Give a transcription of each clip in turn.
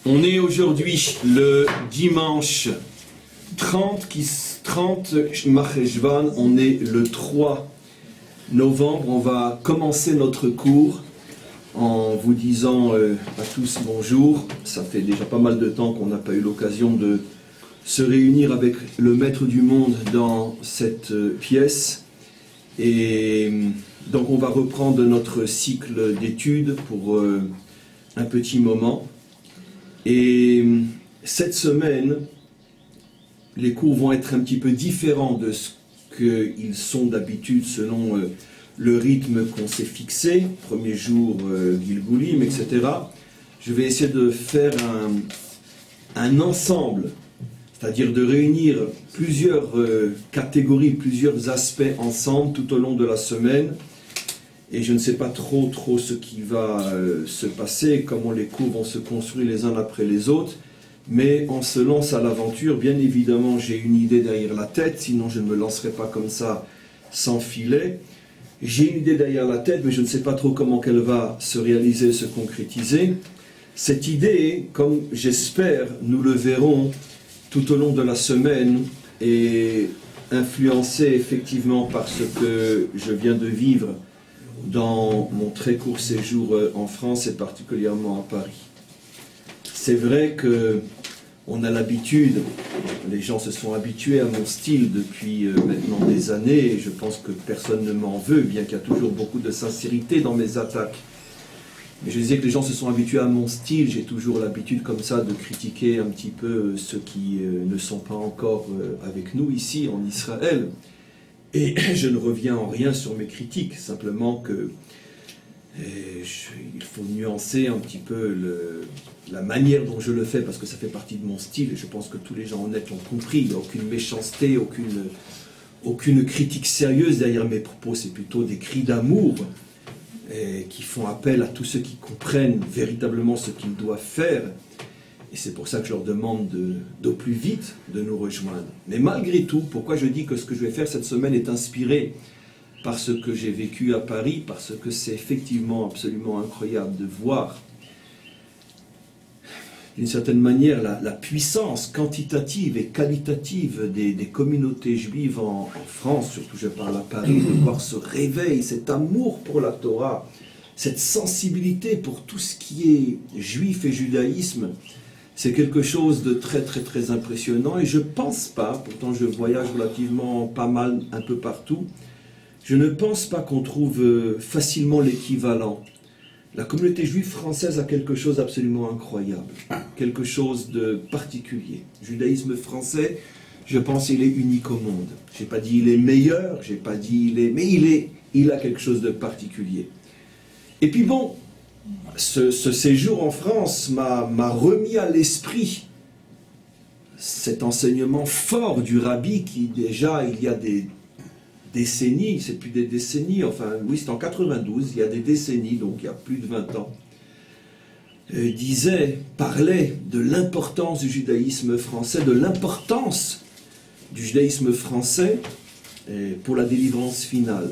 On est aujourd'hui le dimanche 30 Marcheshvan, on est le 3 novembre. On va commencer notre cours en vous disant à tous bonjour. Ça fait déjà pas mal de temps qu'on n'a pas eu l'occasion de se réunir avec le maître du monde dans cette pièce. Et donc on va reprendre notre cycle d'études pour un petit moment. Et cette semaine, les cours vont être un petit peu différents de ce qu'ils sont d'habitude selon le rythme qu'on s'est fixé. Premier jour, Gilgulim, etc. Je vais essayer de faire un ensemble, c'est-à-dire de réunir plusieurs catégories, plusieurs aspects ensemble tout au long de la semaine. Et je ne sais pas trop ce qui va se passer, comment les cours vont se construire les uns après les autres. Mais on se lance à l'aventure. Bien évidemment, j'ai une idée derrière la tête, sinon je ne me lancerai pas comme ça sans filet. J'ai une idée derrière la tête, mais je ne sais pas trop comment qu'elle va se réaliser, se concrétiser. Cette idée, comme j'espère, nous le verrons tout au long de la semaine, est influencée effectivement par ce que je viens de vivre dans mon très court séjour en France et particulièrement à Paris. C'est vrai que on a l'habitude, les gens se sont habitués à mon style depuis maintenant des années, et je pense que personne ne m'en veut, bien qu'il y a toujours beaucoup de sincérité dans mes attaques. Mais je disais que les gens se sont habitués à mon style, j'ai toujours l'habitude comme ça de critiquer un petit peu ceux qui ne sont pas encore avec nous ici en Israël. Et je ne reviens en rien sur mes critiques, simplement que il faut nuancer un petit peu la manière dont je le fais, parce que ça fait partie de mon style, et je pense que tous les gens honnêtes l'ont compris. Il n'y a aucune méchanceté, aucune critique sérieuse derrière mes propos, c'est plutôt des cris d'amour qui font appel à tous ceux qui comprennent véritablement ce qu'ils doivent faire. Et c'est pour ça que je leur demande d'au plus vite de nous rejoindre. Mais malgré tout, pourquoi je dis que ce que je vais faire cette semaine est inspiré par ce que j'ai vécu à Paris, parce que c'est effectivement absolument incroyable de voir, d'une certaine manière, la puissance quantitative et qualitative des communautés juives en France, surtout je parle à Paris, de voir ce réveil, cet amour pour la Torah, cette sensibilité pour tout ce qui est juif et judaïsme. C'est quelque chose de très impressionnant, et je ne pense pas, pourtant je voyage relativement pas mal un peu partout, je ne pense pas qu'on trouve facilement l'équivalent. La communauté juive française a quelque chose d'absolument incroyable, quelque chose de particulier. Le judaïsme français, je pense qu'il est unique au monde. Je n'ai pas dit il est meilleur, je n'ai pas dit il est... mais il a quelque chose de particulier. Et puis bon, ce séjour en France m'a remis à l'esprit cet enseignement fort du Rabbi qui déjà, il y a des décennies, c'est plus des décennies, enfin oui c'est en 92, il y a des décennies, donc il y a plus de 20 ans, parlait de l'importance du judaïsme français, de l'importance du judaïsme français pour la délivrance finale.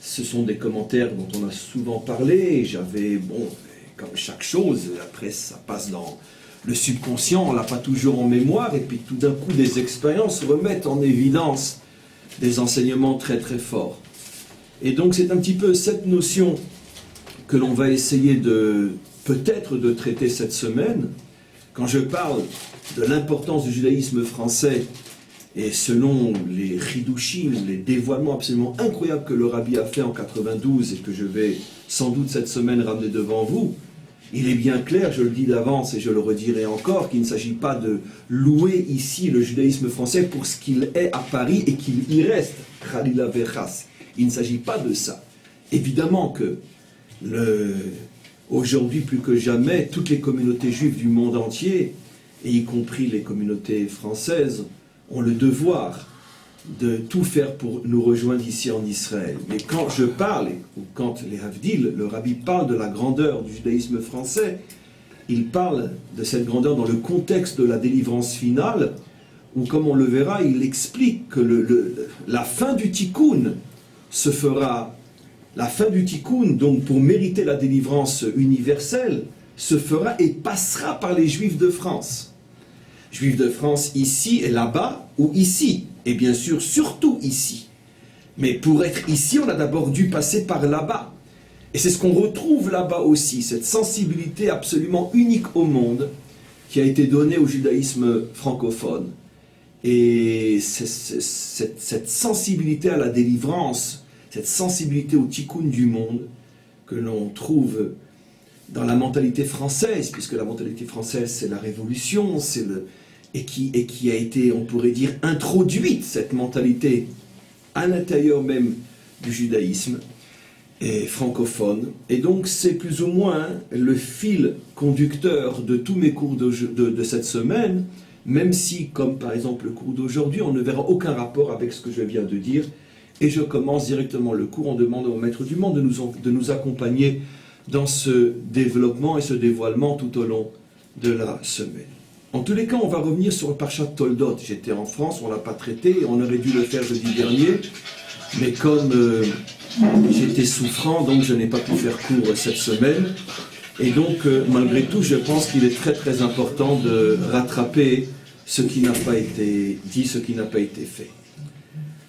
Ce sont des commentaires dont on a souvent parlé, et j'avais, comme chaque chose, après ça passe dans le subconscient, on ne l'a pas toujours en mémoire, et puis tout d'un coup des expériences remettent en évidence des enseignements très forts. Et donc c'est un petit peu cette notion que l'on va essayer peut-être de traiter cette semaine. Quand je parle de l'importance du judaïsme français, et selon les chidushim, les dévoilements absolument incroyables que le Rabbi a fait en 92 et que je vais sans doute cette semaine ramener devant vous, il est bien clair, je le dis d'avance et je le redirai encore, qu'il ne s'agit pas de louer ici le judaïsme français pour ce qu'il est à Paris et qu'il y reste, Khalila Vechas. Il ne s'agit pas de ça. Évidemment que aujourd'hui plus que jamais, toutes les communautés juives du monde entier, et y compris les communautés françaises, ont le devoir de tout faire pour nous rejoindre ici en Israël. Mais quand je parle, ou quand les Havdil, le Rabbi parle de la grandeur du judaïsme français, il parle de cette grandeur dans le contexte de la délivrance finale, où, comme on le verra, il explique que la fin du tikkun se fera La fin du tikkun, donc pour mériter la délivrance universelle, se fera et passera par les Juifs de France. Juifs de France ici et là-bas, ou ici, et bien sûr surtout ici. Mais pour être ici, on a d'abord dû passer par là-bas. Et c'est ce qu'on retrouve là-bas aussi, cette sensibilité absolument unique au monde qui a été donnée au judaïsme francophone. Et cette sensibilité à la délivrance, cette sensibilité au tikkun du monde que l'on trouve dans la mentalité française, puisque la mentalité française c'est la révolution, et qui a été, on pourrait dire, introduite, cette mentalité à l'intérieur même du judaïsme et francophone. Et donc c'est plus ou moins le fil conducteur de tous mes cours de cette semaine, même si, comme par exemple le cours d'aujourd'hui, on ne verra aucun rapport avec ce que je viens de dire. Et je commence directement le cours en demandant au Maître du Monde de nous accompagner dans ce développement et ce dévoilement tout au long de la semaine. En tous les cas, on va revenir sur le Parshat Toldot. J'étais en France, on ne l'a pas traité, on aurait dû le faire jeudi dernier, mais comme j'étais souffrant, donc je n'ai pas pu faire cours cette semaine. Et donc, malgré tout, je pense qu'il est très très important de rattraper ce qui n'a pas été dit, ce qui n'a pas été fait.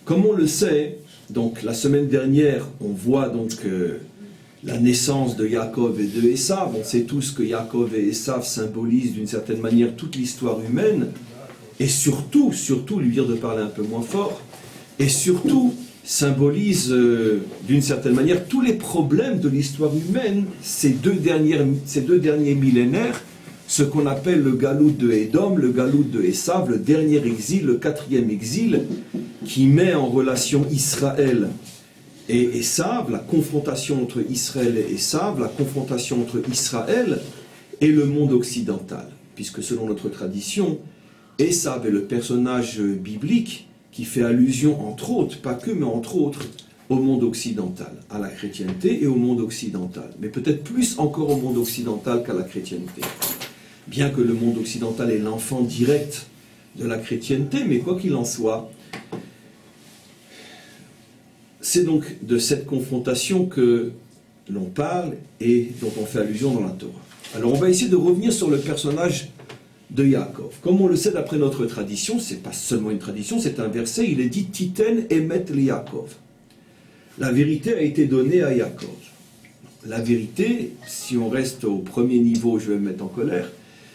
Comme on le sait, donc la semaine dernière, on voit donc la naissance de Yaakov et de Esav. On sait tous que Yaakov et Esav symbolisent d'une certaine manière toute l'histoire humaine, et surtout, lui dire de parler un peu moins fort, et surtout symbolisent d'une certaine manière tous les problèmes de l'histoire humaine ces deux derniers millénaires, ce qu'on appelle le galout de Édom, le galout de Esav, le dernier exil, le 4e exil, qui met en relation Israël et Esav, la confrontation entre Israël et Esav, la confrontation entre Israël et le monde occidental. Puisque selon notre tradition, Esav est le personnage biblique qui fait allusion, entre autres, pas que, mais entre autres, au monde occidental, à la chrétienté et au monde occidental. Mais peut-être plus encore au monde occidental qu'à la chrétienté. Bien que le monde occidental est l'enfant direct de la chrétienté, mais quoi qu'il en soit, c'est donc de cette confrontation que l'on parle et dont on fait allusion dans la Torah. Alors on va essayer de revenir sur le personnage de Yaakov. Comme on le sait d'après notre tradition, c'est pas seulement une tradition, c'est un verset, il est dit « Titen emet li Yaakov ». La vérité a été donnée à Yaakov. La vérité, si on reste au premier niveau, je vais me mettre en colère,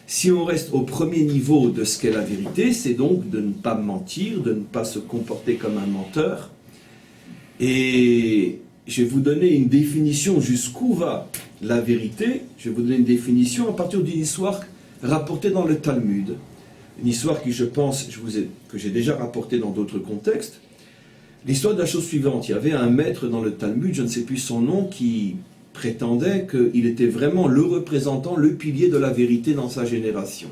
si on reste au premier niveau de ce qu'est la vérité, c'est donc de ne pas mentir, de ne pas se comporter comme un menteur. Et je vais vous donner une définition jusqu'où va la vérité. Je vais vous donner une définition à partir d'une histoire rapportée dans le Talmud. Une histoire qui, je pense, que j'ai déjà rapportée dans d'autres contextes. L'histoire de la chose suivante. Il y avait un maître dans le Talmud, je ne sais plus son nom, qui prétendait qu'il était vraiment le représentant, le pilier de la vérité dans sa génération.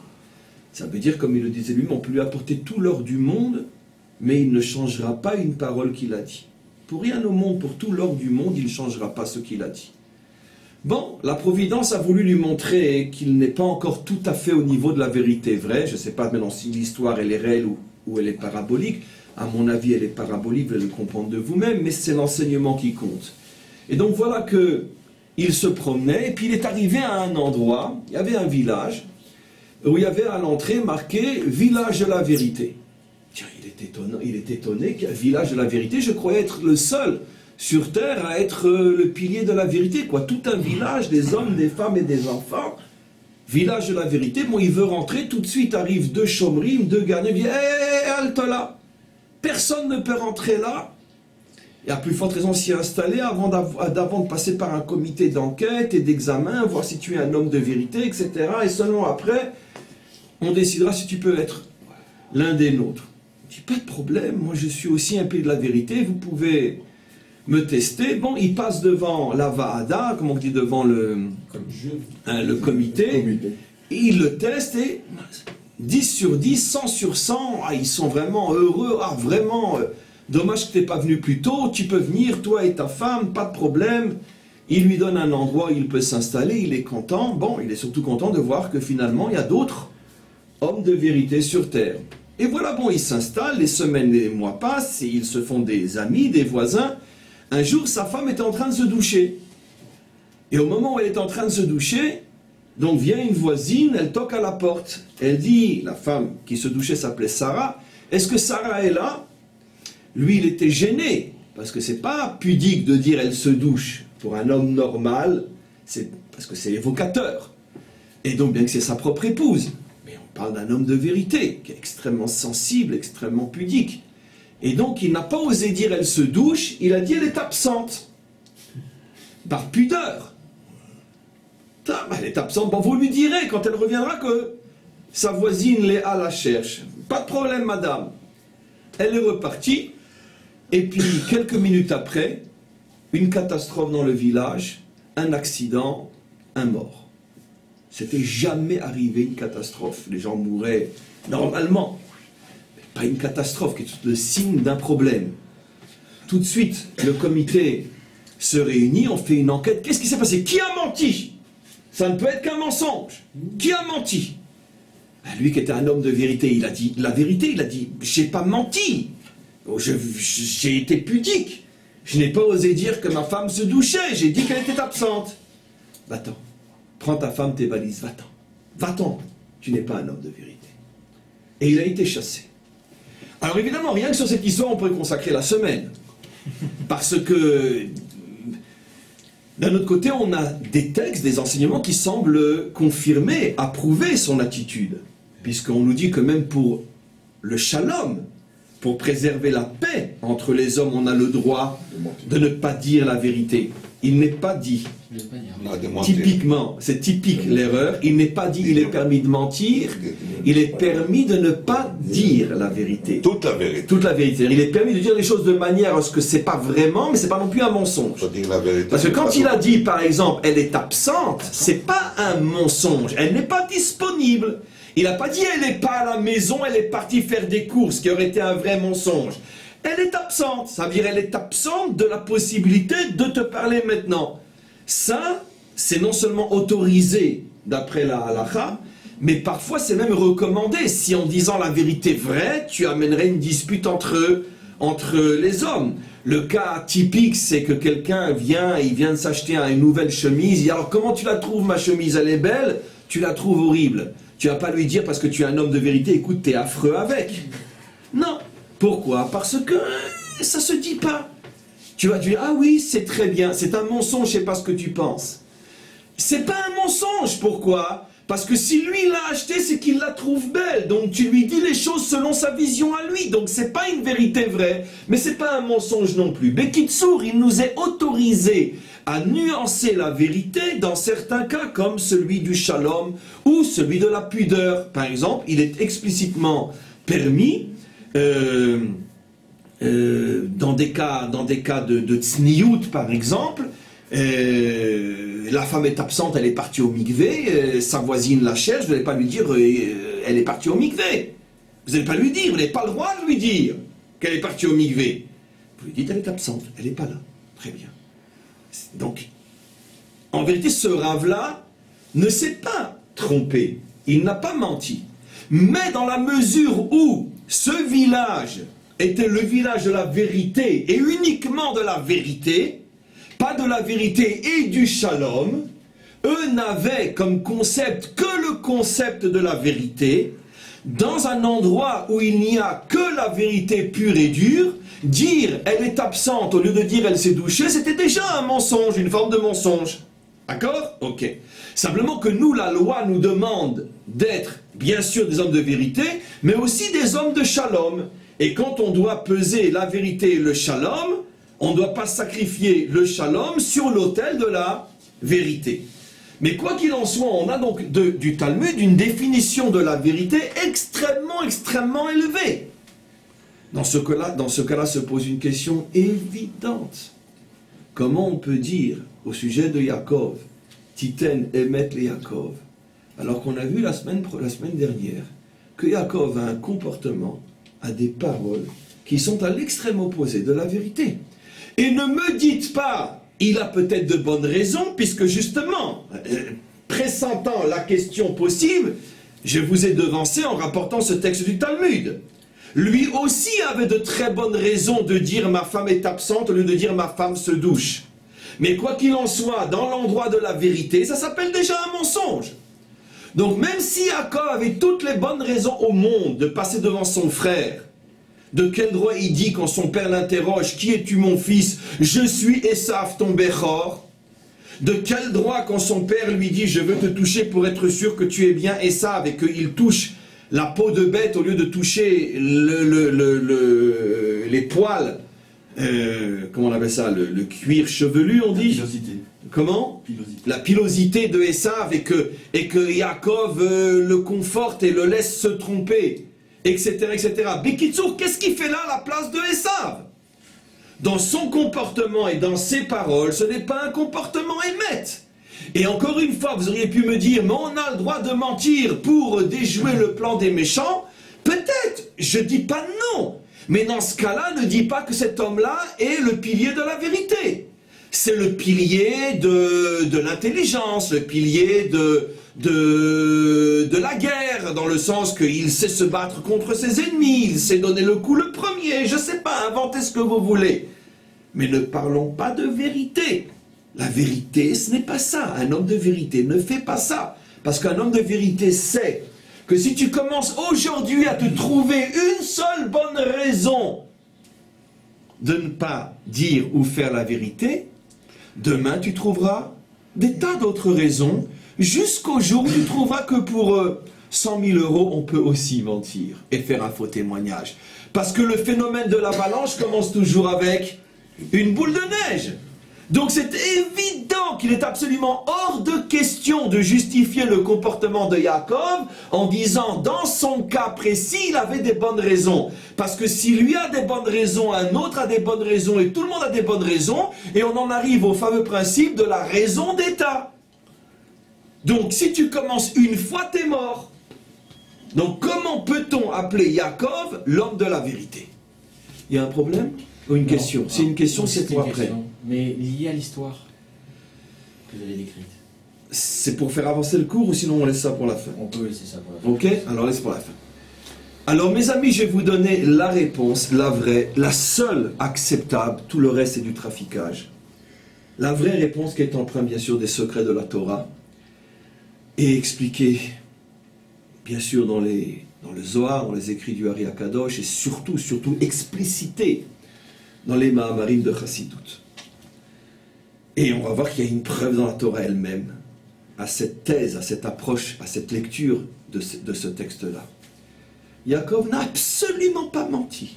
Ça veut dire, comme il le disait lui-même, on peut lui apporter tout l'or du monde, mais il ne changera pas une parole qu'il a dit. Pour rien au monde, pour tout l'or du monde, il ne changera pas ce qu'il a dit. Bon, la Providence a voulu lui montrer qu'il n'est pas encore tout à fait au niveau de la vérité vraie. Je ne sais pas maintenant si l'histoire elle est réelle ou elle est parabolique. À mon avis, elle est parabolique, vous allez le comprendre de vous-même, mais c'est l'enseignement qui compte. Et donc voilà qu'il se promenait, et puis il est arrivé à un endroit, il y avait un village, où il y avait à l'entrée marqué « Village de la vérité ». Tiens, il est étonné qu'il y a un village de la vérité. Je croyais être le seul sur terre à être le pilier de la vérité, quoi. Tout un village, des hommes, des femmes et des enfants. Village de la vérité. Bon, il veut rentrer, tout de suite arrivent 2 chomrim, 2 gardiens, ils disent « Hé, halte là! Personne ne peut rentrer là !» Et à plus forte raison s'y installer avant de passer par un comité d'enquête et d'examen, voir si tu es un homme de vérité, etc. Et seulement après, on décidera si tu peux être l'un des nôtres. Je dis, pas de problème, moi je suis aussi un pilier de la vérité, vous pouvez me tester. Bon, il passe devant la Vaada, comme on dit, devant le comité, et il le teste, et 10 sur 10, 100 sur 100, ils sont vraiment heureux, vraiment, dommage que tu n'es pas venu plus tôt, tu peux venir, toi et ta femme, pas de problème. Il lui donne un endroit où il peut s'installer, il est content. Bon, il est surtout content de voir que finalement, il y a d'autres hommes de vérité sur terre. Et voilà, bon, ils s'installent, les semaines et les mois passent, et ils se font des amis, des voisins. Un jour, sa femme était en train de se doucher. Et au moment où elle est en train de se doucher, donc vient une voisine, elle toque à la porte. Elle dit, la femme qui se douchait s'appelait Sarah, est-ce que Sarah est là? Lui, il était gêné, parce que c'est pas pudique de dire elle se douche. Pour un homme normal, c'est parce que c'est évocateur. Et donc, bien que c'est sa propre épouse, mais on parle d'un homme de vérité, qui est extrêmement sensible, extrêmement pudique. Et donc, il n'a pas osé dire elle se douche, il a dit elle est absente. Par pudeur. Elle est absente, bon, vous lui direz quand elle reviendra que sa voisine Léa la cherche. Pas de problème, madame. Elle est repartie, et puis quelques minutes après, une catastrophe dans le village, un accident, un mort. C'était jamais arrivé une catastrophe. Les gens mouraient normalement. Mais pas une catastrophe qui est le signe d'un problème. Tout de suite, le comité se réunit, on fait une enquête. Qu'est-ce qui s'est passé? Qui a menti? Ça ne peut être qu'un mensonge. Qui a menti? Lui qui était un homme de vérité, il a dit la vérité, il a dit « j'ai pas menti, j'ai été pudique, je n'ai pas osé dire que ma femme se douchait, j'ai dit qu'elle était absente. » Va-t'en, prends ta femme, tes valises, va-t'en, va-t'en, tu n'es pas un homme de vérité. Et il a été chassé. Alors évidemment, rien que sur cette histoire, on pourrait consacrer la semaine. Parce que, d'un autre côté, on a des textes, des enseignements qui semblent confirmer, approuver son attitude. Puisqu'on nous dit que même pour le shalom, pour préserver la paix entre les hommes, on a le droit de ne pas dire la vérité. Il n'est pas dit. Typiquement, c'est typique l'erreur, il n'est pas dit il est permis de mentir, il est permis de ne pas dire la vérité. Toute la vérité. Toute la vérité. Il est permis de dire les choses de manière à ce que c'est pas vraiment, mais c'est pas non plus un mensonge. Dire la vérité, parce que quand il a dit, par exemple, elle est absente, c'est pas un mensonge, elle n'est pas disponible. Il n'a pas dit elle n'est pas à la maison, elle est partie faire des courses, qui aurait été un vrai mensonge. Elle est absente, ça veut dire elle est absente de la possibilité de te parler maintenant. Ça, c'est non seulement autorisé d'après la halakha, mais parfois c'est même recommandé. Si en disant la vérité vraie, tu amènerais une dispute entre les hommes. Le cas typique, c'est que quelqu'un il vient de s'acheter une nouvelle chemise, il dit alors comment tu la trouves ma chemise, elle est belle? Tu la trouves horrible. Tu vas pas lui dire parce que tu es un homme de vérité, écoute, t'es affreux avec. Non. Pourquoi? Parce que ça se dit pas. Tu vas dire, ah oui, c'est très bien, c'est un mensonge, je sais pas ce que tu penses. C'est pas un mensonge, pourquoi? Parce que si lui l'a acheté, c'est qu'il la trouve belle. Donc tu lui dis les choses selon sa vision à lui. Donc c'est pas une vérité vraie, mais c'est pas un mensonge non plus. Bekitsour, il nous est autorisé à nuancer la vérité dans certains cas, comme celui du shalom ou celui de la pudeur. Par exemple, il est explicitement permis dans des cas de tsniout, par exemple, la femme est absente, elle est partie au mikvé, sa voisine la cherche, vous n'allez pas lui dire elle est partie au mikvé. Vous n'allez pas lui dire, vous n'avez pas le droit de lui dire qu'elle est partie au mikvé. Vous lui dites elle est absente, elle n'est pas là. Très bien. Donc, en vérité, ce rave-là ne s'est pas trompé, il n'a pas menti. Mais dans la mesure où ce village était le village de la vérité, et uniquement de la vérité, pas de la vérité et du shalom, eux n'avaient comme concept que le concept de la vérité, dans un endroit où il n'y a que la vérité pure et dure, dire elle est absente au lieu de dire elle s'est douchée, c'était déjà un mensonge, une forme de mensonge. D'accord? Ok. Simplement que nous, la loi nous demande d'être, bien sûr, des hommes de vérité, mais aussi des hommes de shalom. Et quand on doit peser la vérité et le shalom, on ne doit pas sacrifier le shalom sur l'autel de la vérité. Mais quoi qu'il en soit, on a donc du Talmud une définition de la vérité extrêmement élevée. Dans ce cas-là se pose une question évidente. Comment on peut dire au sujet de Yaakov, Titen emet le Yaakov, alors qu'on a vu la semaine dernière que Yaakov a un comportement, a des paroles qui sont à l'extrême opposé de la vérité. Et ne me dites pas, il a peut-être de bonnes raisons, puisque justement, pressentant la question possible, je vous ai devancé en rapportant ce texte du Talmud. lui aussi avait de très bonnes raisons de dire ma femme est absente au lieu de dire ma femme se douche. Mais quoi qu'il en soit, dans l'endroit de la vérité, ça s'appelle déjà un mensonge. Donc même si Yaakov avait toutes les bonnes raisons au monde de passer devant son frère, de quel droit il dit quand son père l'interroge, qui es-tu mon fils? Je suis Esav ton Béchor. De quel droit quand son père lui dit je veux te toucher pour être sûr que tu es bien Esav et qu'il touche la peau de bête au lieu de toucher les poils, comment on appelle ça, le cuir chevelu on dit? Comment? Pilosité. La pilosité de Esav et que Yaakov le conforte et le laisse se tromper, etc. etc. Bekitsour, qu'est-ce qu'il fait là à la place de Esav? Dans son comportement et dans ses paroles, ce n'est pas un comportement émette. Et encore une fois, vous auriez pu me dire, mais on a le droit de mentir pour déjouer le plan des méchants. Peut-être, je ne dis pas non. Mais dans ce cas-là, ne dis pas que cet homme-là est le pilier de la vérité. C'est le pilier de l'intelligence, le pilier de la guerre, dans le sens qu'il sait se battre contre ses ennemis, il sait donner le coup le premier, je ne sais pas, inventez ce que vous voulez. Mais ne parlons pas de vérité. La vérité, ce n'est pas ça. Un homme de vérité ne fait pas ça. Parce qu'un homme de vérité sait que si tu commences aujourd'hui à te trouver une seule bonne raison de ne pas dire ou faire la vérité, demain tu trouveras des tas d'autres raisons, jusqu'au jour où tu trouveras que pour 100 000 euros, on peut aussi mentir et faire un faux témoignage. Parce que le phénomène de l'avalanche commence toujours avec une boule de neige. Donc c'est évident qu'il est absolument hors de question de justifier le comportement de Yaakov en disant dans son cas précis il avait des bonnes raisons. Parce que si lui a des bonnes raisons, un autre a des bonnes raisons et tout le monde a des bonnes raisons, et on en arrive au fameux principe de la raison d'État. Donc si tu commences une fois, t'es mort. Donc comment peut-on appeler Yaakov l'homme de la vérité? Il y a un problème ou une question? C'est une question, c'est pour après. Mais lié à l'histoire que vous avez décrite. C'est pour faire avancer le cours ou sinon on laisse ça pour la fin? On peut laisser ça pour la fin. Ok, alors laisse pour la fin. Alors mes amis, je vais vous donner la réponse, la vraie, la seule acceptable, tout le reste c'est du traficage. La vraie réponse qui est empreinte bien sûr des secrets de la Torah et expliquée bien sûr dans le Zohar, dans les écrits du Ari Akadosh et surtout explicitée dans les Mahamarim de Chassidut. Et on va voir qu'il y a une preuve dans la Torah elle-même à cette thèse, à cette approche, à cette lecture de ce texte-là. Yaakov n'a absolument pas menti.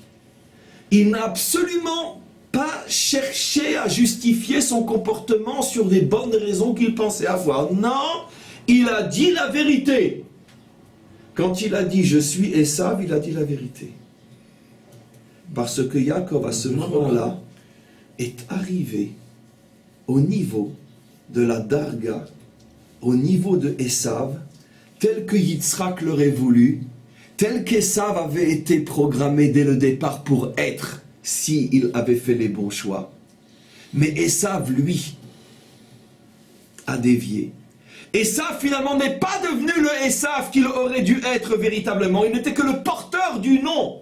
Il n'a absolument pas cherché à justifier son comportement sur des bonnes raisons qu'il pensait avoir. Non, il a dit la vérité. Quand il a dit « je suis Esav », il a dit la vérité. Parce que Yaakov, à ce moment-là, est arrivé au niveau de la Darga, au niveau de Esav, tel que Yitzhak l'aurait voulu, tel qu'Esav avait été programmé dès le départ pour être, s'il avait fait les bons choix. Mais Esav, lui, a dévié. Esav, finalement, n'est pas devenu le Esav qu'il aurait dû être véritablement. Il n'était que le porteur du nom.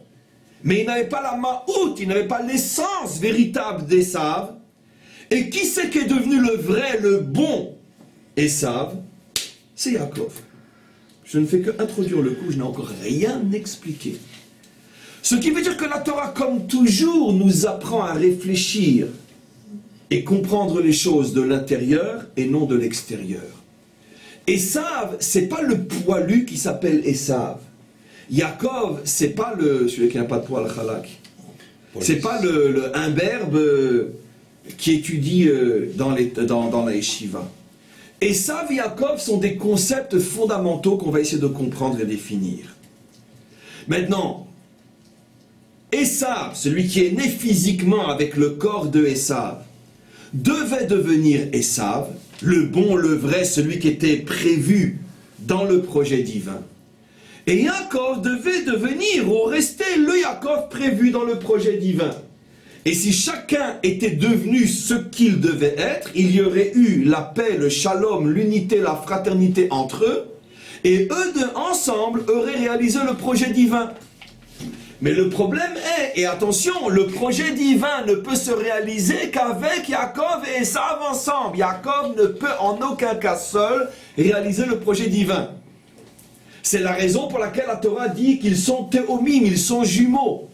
Mais il n'avait pas la ma'out, il n'avait pas l'essence véritable d'Esav. Et qui c'est qui est devenu le vrai, le bon Esav? C'est Yaakov. Je ne fais que introduire le coup, je n'ai encore rien expliqué. Ce qui veut dire que la Torah, comme toujours, nous apprend à réfléchir et comprendre les choses de l'intérieur et non de l'extérieur. Esav, c'est pas le poilu qui s'appelle Esav. Yaakov, c'est pas celui qui n'a pas de poil, Chalak. C'est pas le imberbe qui étudie dans la yeshiva. Esav et Yaakov sont des concepts fondamentaux qu'on va essayer de comprendre et définir. Maintenant, Esav, celui qui est né physiquement avec le corps de Esav, devait devenir Esav, le bon, le vrai, celui qui était prévu dans le projet divin. Et Yaakov devait devenir ou rester le Yaakov prévu dans le projet divin. Et si chacun était devenu ce qu'il devait être, il y aurait eu la paix, le shalom, l'unité, la fraternité entre eux, et eux deux ensemble auraient réalisé le projet divin. Mais le problème est, et attention, le projet divin ne peut se réaliser qu'avec Yaakov et Esav ensemble. Yaakov ne peut en aucun cas seul réaliser le projet divin. C'est la raison pour laquelle la Torah dit qu'ils sont théomim, ils sont jumeaux.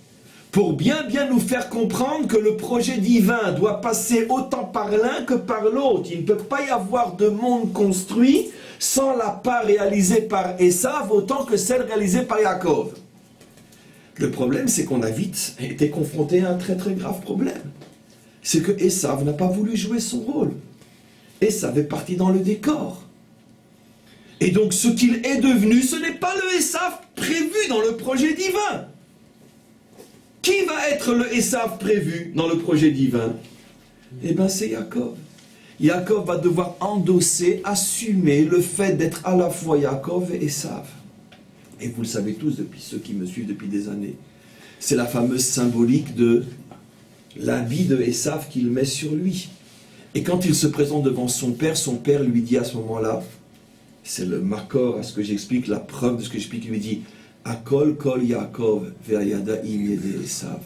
Pour bien nous faire comprendre que le projet divin doit passer autant par l'un que par l'autre. Il ne peut pas y avoir de monde construit sans la part réalisée par Esav autant que celle réalisée par Yaakov. Le problème, c'est qu'on a vite été confronté à un très grave problème. C'est que Esav n'a pas voulu jouer son rôle. Esav est parti dans le décor. Et donc ce qu'il est devenu, ce n'est pas le Esav prévu dans le projet divin. Qui va être le Esav prévu dans le projet divin? Eh bien c'est Yaakov. Yaakov va devoir endosser, assumer le fait d'être à la fois Yaakov et Esav. Et vous le savez tous, depuis ceux qui me suivent depuis des années, c'est la fameuse symbolique de l'habit de Esav qu'il met sur lui. Et quand il se présente devant son père lui dit à ce moment-là, c'est le makor à ce que j'explique, la preuve de ce que j'explique, il lui dit Akol kol Yaakov ve'ayada im yede Esav.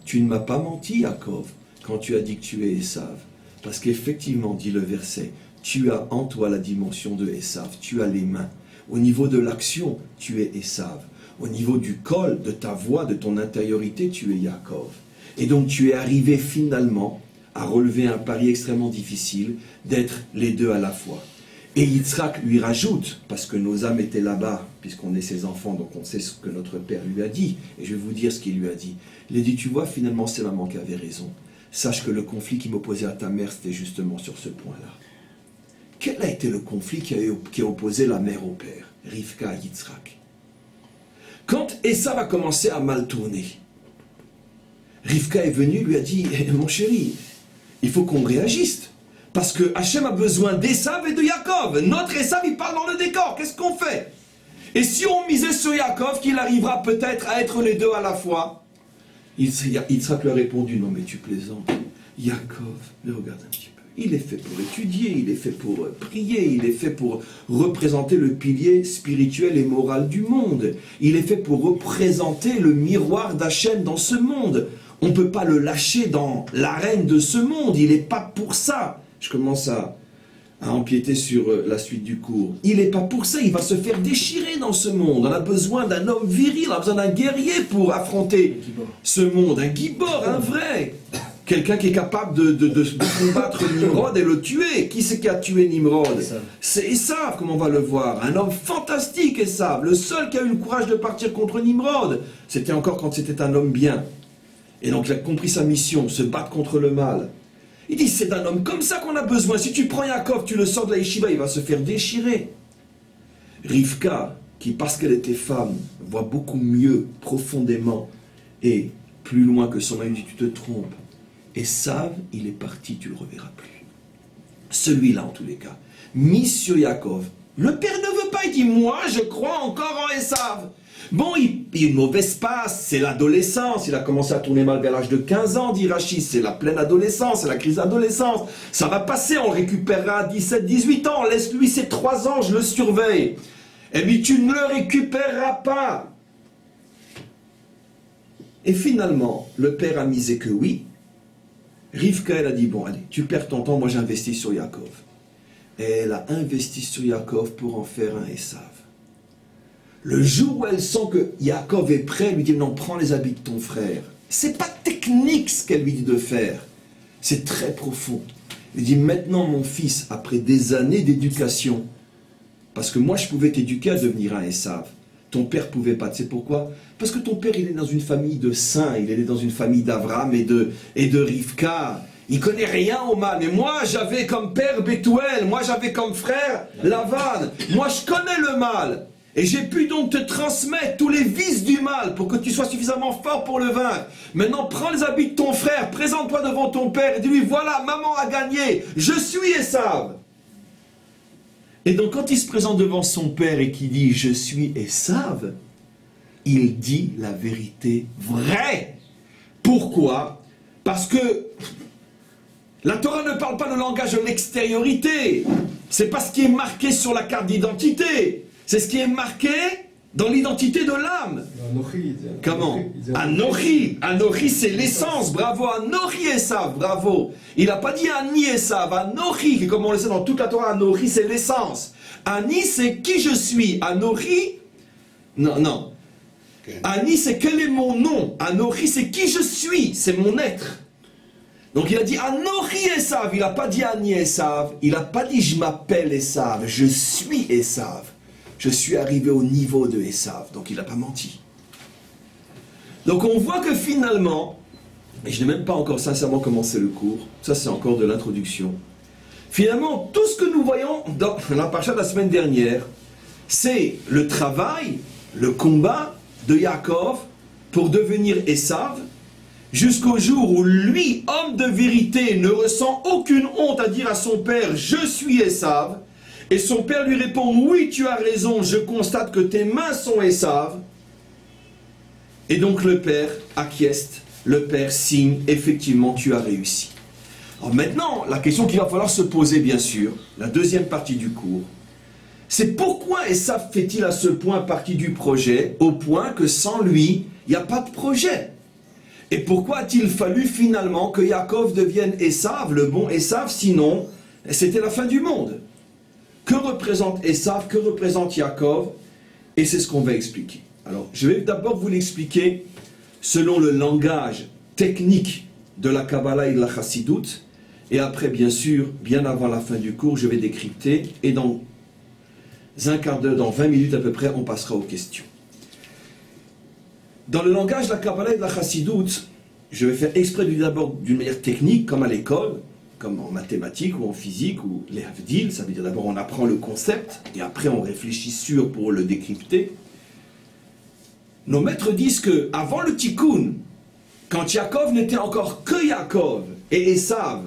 Tu ne m'as pas menti, Yaakov, quand tu as dit que tu es Esav. Parce qu'effectivement, dit le verset, tu as en toi la dimension de Esav, tu as les mains. Au niveau de l'action, tu es Esav. Au niveau du col, de ta voix, de ton intériorité, tu es Yaakov. Et donc tu es arrivé finalement à relever un pari extrêmement difficile d'être les deux à la fois. Et Yitzhak lui rajoute, parce que nos âmes étaient là-bas, puisqu'on est ses enfants, donc on sait ce que notre père lui a dit, et je vais vous dire ce qu'il lui a dit. Il a dit, tu vois, finalement c'est maman qui avait raison. Sache que le conflit qui m'opposait à ta mère, c'était justement sur ce point-là. Quel a été le conflit qui a opposé la mère au père, Rivka à Yitzhak? Quand Esav a commencé à mal tourner, Rivka est venue, lui a dit, mon chéri, il faut qu'on réagisse. Parce que Hachem a besoin d'Esav et de Yaakov. Notre Esav, il parle dans le décor. Qu'est-ce qu'on fait? Et si on misait sur Yaakov, qu'il arrivera peut-être à être les deux à la fois? Yitzhak lui a répondu, non mais tu plaisantes. Yaakov, mais regarde un petit peu. Il est fait pour étudier, il est fait pour prier, il est fait pour représenter le pilier spirituel et moral du monde. Il est fait pour représenter le miroir d'Hachem dans ce monde. On ne peut pas le lâcher dans l'arène de ce monde. Il n'est pas pour ça. Je commence à empiéter sur la suite du cours. Il n'est pas pour ça, il va se faire déchirer dans ce monde. On a besoin d'un homme viril, on a besoin d'un guerrier pour affronter ce monde. Un gibor, un vrai. Quelqu'un qui est capable de combattre Nimrod et le tuer. Qui c'est qui a tué Nimrod? C'est Esav, comme on va le voir. Un homme fantastique, Esav. Le seul qui a eu le courage de partir contre Nimrod. C'était encore quand c'était un homme bien. Et donc il a compris sa mission, se battre contre le mal. Il dit, c'est d'un homme comme ça qu'on a besoin. Si tu prends Yaakov, tu le sors de la yeshiva, il va se faire déchirer. Rivka, qui parce qu'elle était femme, voit beaucoup mieux, profondément, et plus loin que son ami, dit, tu te trompes. Esav, il est parti, tu ne le reverras plus. Celui-là, en tous les cas, mis sur Yaakov. Le père ne veut pas, il dit, moi, je crois encore en Esav. Bon, il a une mauvaise passe, c'est l'adolescence, il a commencé à tourner mal vers l'âge de 15 ans, dit Rachid, c'est la pleine adolescence, c'est la crise d'adolescence, ça va passer, on le récupérera à 17, 18 ans, laisse-lui ses 3 ans, je le surveille. Eh bien, tu ne le récupéreras pas. Et finalement, le père a misé que oui. Rivka, elle a dit, bon, allez, tu perds ton temps, moi j'investis sur Yaakov. Et elle a investi sur Yaakov pour en faire un Esav. Le jour où elle sent que Yaakov est prêt, elle lui dit, non, prends les habits de ton frère. C'est pas technique ce qu'elle lui dit de faire. C'est très profond. Elle dit, maintenant mon fils, après des années d'éducation, parce que moi je pouvais t'éduquer à devenir un Esav, ton père pouvait pas. Tu sais pourquoi? Parce que ton père, il est dans une famille de saints, il est dans une famille d'Abraham et de Rivka. Il connaît rien au mal. Mais moi, j'avais comme père Bethuel, moi j'avais comme frère Lavan. Moi, je connais le mal. Et j'ai pu donc te transmettre tous les vices du mal pour que tu sois suffisamment fort pour le vaincre. Maintenant, prends les habits de ton frère, présente-toi devant ton père et dis-lui, voilà, maman a gagné, je suis Esav. Et donc, quand il se présente devant son père et qu'il dit, je suis Esav, il dit la vérité vraie. Pourquoi? Parce que la Torah ne parle pas le langage de l'extériorité. C'est pas ce qui est marqué sur la carte d'identité. C'est ce qui est marqué dans l'identité de l'âme. Comment? Anochi. Anochi, c'est l'essence. Bravo. Anochi Esav. Bravo. Il n'a pas dit Ani Esav. Anochi, comme on le sait dans toute la Torah, Anochi, c'est l'essence. Ani, c'est qui je suis. Anochi, non. Ani, c'est quel est mon nom. Anochi, c'est qui je suis. C'est mon être. Donc il a dit Anochi Esav. Il n'a pas dit Ani Esav. Il n'a pas dit je m'appelle Esav. Je suis Esav. Je suis arrivé au niveau de Esav. Donc il n'a pas menti. Donc on voit que finalement, et je n'ai même pas encore sincèrement commencé le cours, ça c'est encore de l'introduction, finalement tout ce que nous voyons dans la paracha de la semaine dernière, c'est le travail, le combat de Yaakov pour devenir Esav, jusqu'au jour où lui, homme de vérité, ne ressent aucune honte à dire à son père « Je suis Esav », et son père lui répond « Oui, tu as raison, je constate que tes mains sont Esav ». Et donc le père acquiesce, le père signe, effectivement tu as réussi. Alors maintenant, la question qu'il va falloir se poser bien sûr, la deuxième partie du cours, c'est pourquoi Esav fait-il à ce point partie du projet, au point que sans lui, il n'y a pas de projet? Et pourquoi a-t-il fallu finalement que Yaakov devienne Esav, le bon Esav, sinon c'était la fin du monde? Que représente Esav, que représente Yaakov? Et c'est ce qu'on va expliquer. Alors, je vais d'abord vous l'expliquer selon le langage technique de la Kabbalah et de la Chassidut. Et après, bien sûr, bien avant la fin du cours, je vais décrypter. Et dans un quart d'heure, dans 20 minutes à peu près, on passera aux questions. Dans le langage de la Kabbalah et de la Chassidut, je vais faire exprès d'abord d'une manière technique, comme à l'école, comme en mathématiques ou en physique, ou les havdil, ça veut dire d'abord on apprend le concept, et après on réfléchit sur pour le décrypter. Nos maîtres disent que avant le Tikkun, quand Yaakov n'était encore que Yaakov, et Esav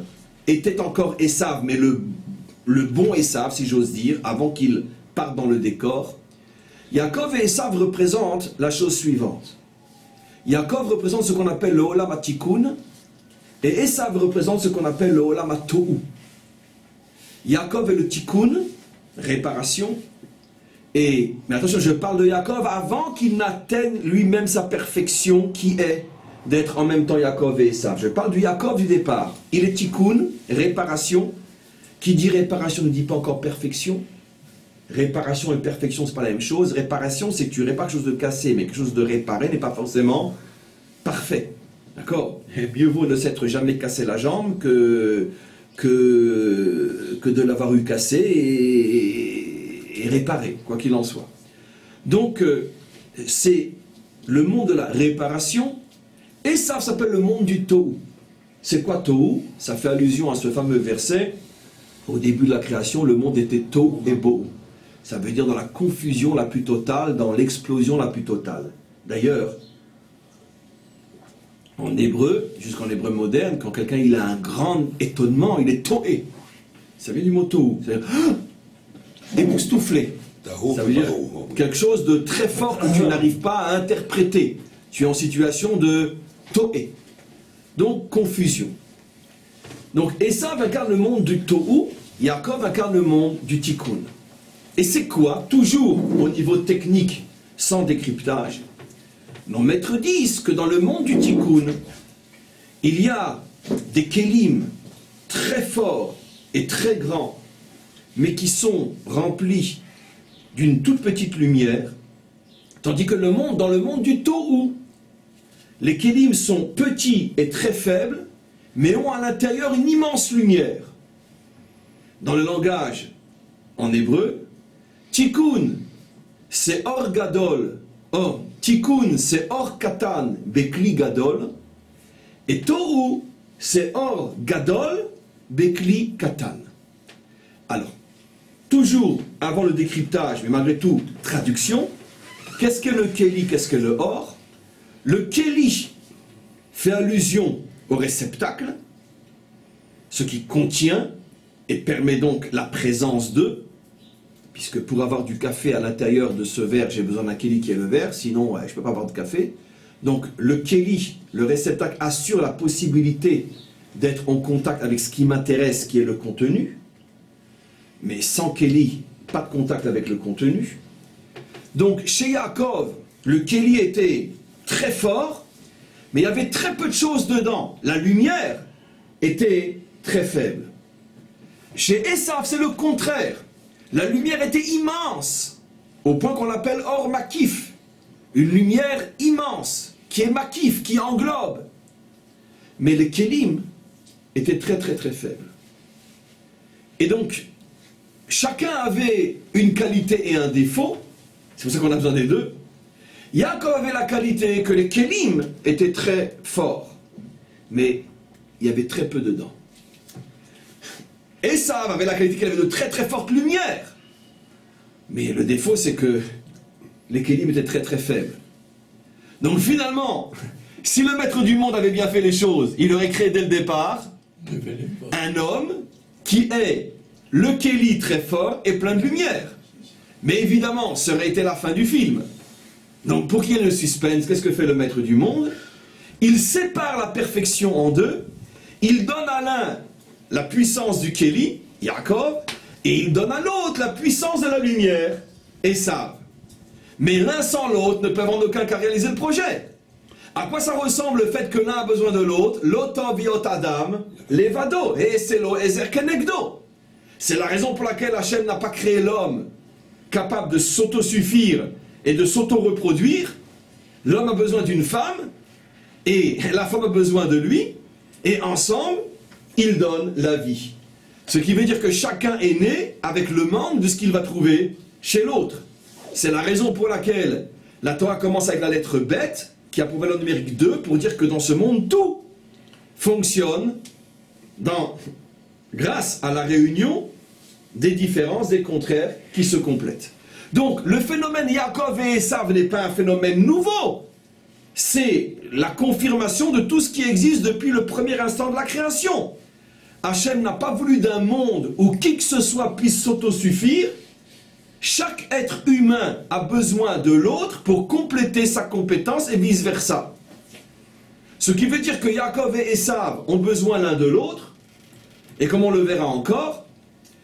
était encore Esav, mais le bon Esav, si j'ose dire, avant qu'il parte dans le décor, Yaakov et Esav représentent la chose suivante. Yaakov représente ce qu'on appelle le Olam HaTikkun, et Esav représente ce qu'on appelle le Olam HaTohu. Yaakov est le Tikkun, réparation, mais attention, je parle de Yaakov avant qu'il n'atteigne lui-même sa perfection, qui est d'être en même temps Yaakov et Esav. Je parle du Yaakov du départ. Il est Tikkun, réparation. Qui dit réparation ne dit pas encore perfection. Réparation et perfection, c'est pas la même chose. Réparation, c'est que tu répares quelque chose de cassé, mais quelque chose de réparé n'est pas forcément parfait. D'accord? Et mieux vaut ne s'être jamais cassé la jambe que de l'avoir eu cassé et réparé, quoi qu'il en soit. Donc, c'est le monde de la réparation, et ça s'appelle le monde du Tohu. C'est quoi Tohu? Ça fait allusion à ce fameux verset, au début de la création, le monde était Tohu et Bohu. Ça veut dire dans la confusion la plus totale, dans l'explosion la plus totale. D'ailleurs, en hébreu, jusqu'en hébreu moderne, quand quelqu'un il a un grand étonnement, il est tohé. Ça vient du mot Tohu. C'est-à-dire époustouflé. Ça veut dire quelque chose de très fort que tu n'arrives pas à interpréter. Tu es en situation de tohé. Donc, confusion. Donc, Esav incarne le monde du Tohu, Yaakov incarne le monde du Tikkun. Et c'est quoi? Toujours au niveau technique, sans décryptage. Nos maîtres disent que dans le monde du Tikkun, il y a des kélim très forts et très grands, mais qui sont remplis d'une toute petite lumière, tandis que dans le monde du Tohu, les kélim sont petits et très faibles, mais ont à l'intérieur une immense lumière. Dans le langage en hébreu, Tikkun, c'est Or Gadol. Or, Tikkun, c'est Or Katan, Bekli Gadol. Et Tohu, c'est Or Gadol, Bekli Katan. Alors, toujours avant le décryptage, mais malgré tout, traduction. Qu'est-ce que le Keli, qu'est-ce que le Or? Le Keli fait allusion au réceptacle, ce qui contient et permet donc la présence de, puisque pour avoir du café à l'intérieur de ce verre, j'ai besoin d'un Keli qui est le verre, sinon je ne peux pas avoir de café. Donc le Keli, le réceptacle, assure la possibilité d'être en contact avec ce qui m'intéresse, qui est le contenu. Mais sans Keli, pas de contact avec le contenu. Donc chez Yaakov, le Kéli était très fort, mais il y avait très peu de choses dedans. La lumière était très faible. Chez Esav, c'est le contraire. La lumière était immense, au point qu'on l'appelle Or Makif. Une lumière immense, qui est Makif, qui englobe. Mais les Kélim étaient très très très faibles. Et donc, chacun avait une qualité et un défaut. C'est pour ça qu'on a besoin des deux. Yaakov avait la qualité que les Kélim étaient très forts. Mais il y avait très peu dedans. Esav avait la qualité qu'elle avait de très très fortes lumières. Mais le défaut, c'est que les Kélim étaient très très faibles. Donc finalement, si le maître du monde avait bien fait les choses, il aurait créé dès le départ un homme qui est le Kéli très fort et plein de lumière. Mais évidemment, ça aurait été la fin du film. Donc pour qu'il y ait le suspense, qu'est-ce que fait le maître du monde? Il sépare la perfection en deux, il donne à l'un la puissance du Kéli, Yaakov, et il donne à l'autre la puissance de la lumière, Esav. Mais l'un sans l'autre ne peuvent en aucun cas réaliser le projet. À quoi ça ressemble le fait que l'un a besoin de l'autre? L'Oto Viot Adam, Levado, et c'est lo Ezer Kenegdo. C'est la raison pour laquelle Hachem n'a pas créé l'homme capable de s'autosuffire et de s'auto-reproduire. L'homme a besoin d'une femme, et la femme a besoin de lui, et ensemble, ils donnent la vie. Ce qui veut dire que chacun est né avec le manque de ce qu'il va trouver chez l'autre. C'est la raison pour laquelle la Torah commence avec la lettre bête, qui a pour valeur numérique 2, pour dire que dans ce monde, tout fonctionne grâce à la réunion des différences, des contraires qui se complètent. Donc, le phénomène Yaakov et Esav n'est pas un phénomène nouveau. C'est la confirmation de tout ce qui existe depuis le premier instant de la création. Hachem n'a pas voulu d'un monde où qui que ce soit puisse s'autosuffire. Chaque être humain a besoin de l'autre pour compléter sa compétence et vice-versa. Ce qui veut dire que Yaakov et Esav ont besoin l'un de l'autre, et comme on le verra encore,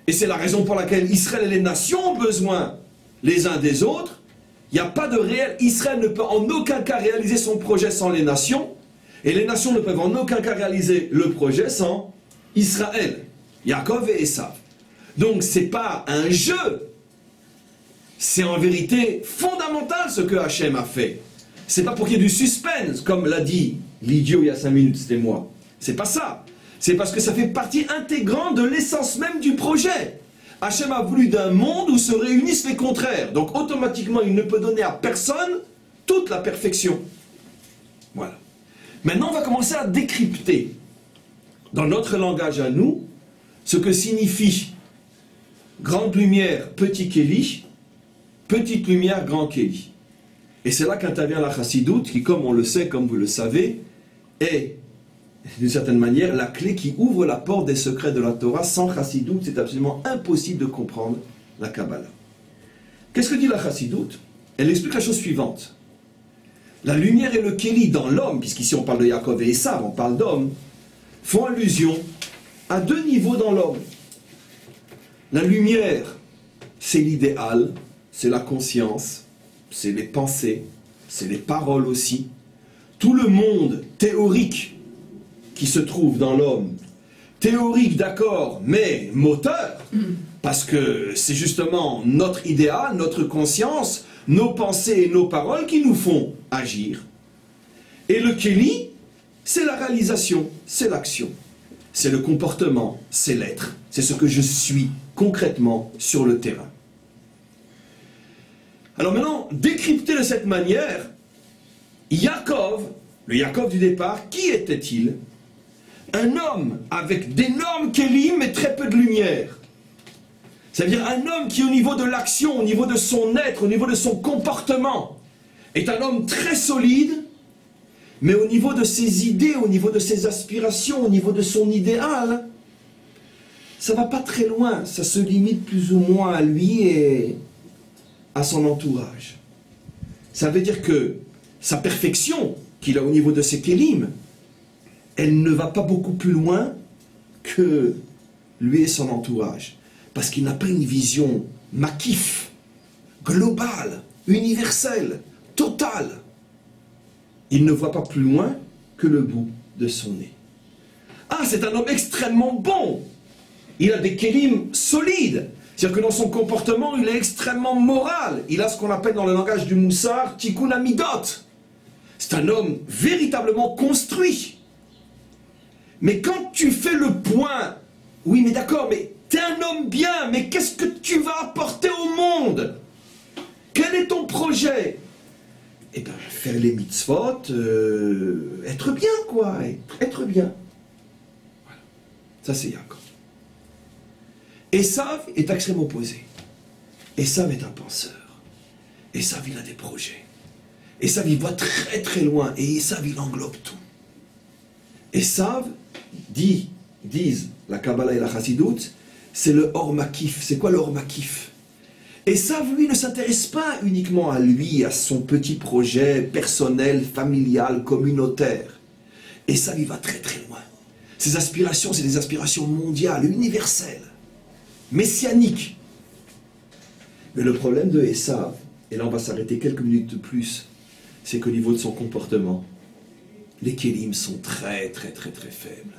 et c'est la raison pour laquelle Israël et les nations ont besoin les uns des autres. Il n'y a pas de réel... Israël ne peut en aucun cas réaliser son projet sans les nations, et les nations ne peuvent en aucun cas réaliser le projet sans Israël, Yaakov et Esav. Donc c'est pas un jeu, c'est en vérité fondamental ce que Hachem a fait. C'est pas pour qu'il y ait du suspense, comme l'a dit l'idiot il y a 5 minutes, c'était moi. C'est pas ça. C'est parce que ça fait partie intégrante de l'essence même du projet. Hachem a voulu d'un monde où se réunissent les contraires. Donc automatiquement, il ne peut donner à personne toute la perfection. Voilà. Maintenant, on va commencer à décrypter, dans notre langage à nous, ce que signifie grande lumière, petit Kéli, petite lumière, grand Kéli. Et c'est là qu'intervient la chassidoute, qui, comme on le sait, comme vous le savez, est, d'une certaine manière, la clé qui ouvre la porte des secrets de la Torah. Sans chassidoute, c'est absolument impossible de comprendre la Kabbalah. Qu'est-ce que dit la chassidoute? Elle explique la chose suivante. La lumière et le Kéli dans l'homme, puisqu'ici on parle de Yaakov et Esav, on parle d'homme, font allusion à deux niveaux dans l'homme. La lumière, c'est l'idéal, c'est la conscience, c'est les pensées, c'est les paroles aussi. Tout le monde théorique qui se trouve dans l'homme, théorique d'accord, mais moteur, parce que c'est justement notre idéal, notre conscience, nos pensées et nos paroles qui nous font agir. Et le Kéli, c'est la réalisation, c'est l'action, c'est le comportement, c'est l'être, c'est ce que je suis concrètement sur le terrain. Alors maintenant, décrypté de cette manière, Yaakov, le Yaakov du départ, qui était-il? Un homme avec d'énormes kélim mais très peu de lumière. C'est-à-dire un homme qui au niveau de l'action, au niveau de son être, au niveau de son comportement, est un homme très solide, mais au niveau de ses idées, au niveau de ses aspirations, au niveau de son idéal, ça ne va pas très loin, ça se limite plus ou moins à lui et à son entourage. Ça veut dire que sa perfection qu'il a au niveau de ses kélim, elle ne va pas beaucoup plus loin que lui et son entourage. Parce qu'il n'a pas une vision makif, globale, universel, total. Il ne voit pas plus loin que le bout de son nez. Ah, c'est un homme extrêmement bon. Il a des kélim solides. C'est-à-dire que dans son comportement, il est extrêmement moral. Il a ce qu'on appelle dans le langage du Moussar, Tikkun Amidot. C'est un homme véritablement construit. Mais quand tu fais le point, oui mais d'accord, mais t'es un homme bien, mais qu'est-ce que tu vas apporter au monde? Quel est ton projet? Eh bien, faire les mitzvot, être bien quoi, être bien. Voilà. Ça c'est Yaakov. Esav est extrêmement opposé. Esav est un penseur. Esav il a des projets. Esav il voit très très loin et Esav il englobe tout. Esav disent la Kabbalah et la Chassidut, c'est le Or Makif. C'est quoi le Or Makif? Esav lui ne s'intéresse pas uniquement à lui, à son petit projet personnel, familial, communautaire. Esav il va très très loin. Ses aspirations, c'est des aspirations mondiales, universelles, messianiques. Mais le problème de Esav, et là on va s'arrêter quelques minutes de plus, c'est qu'au niveau de son comportement, les kélim sont très très très très faibles.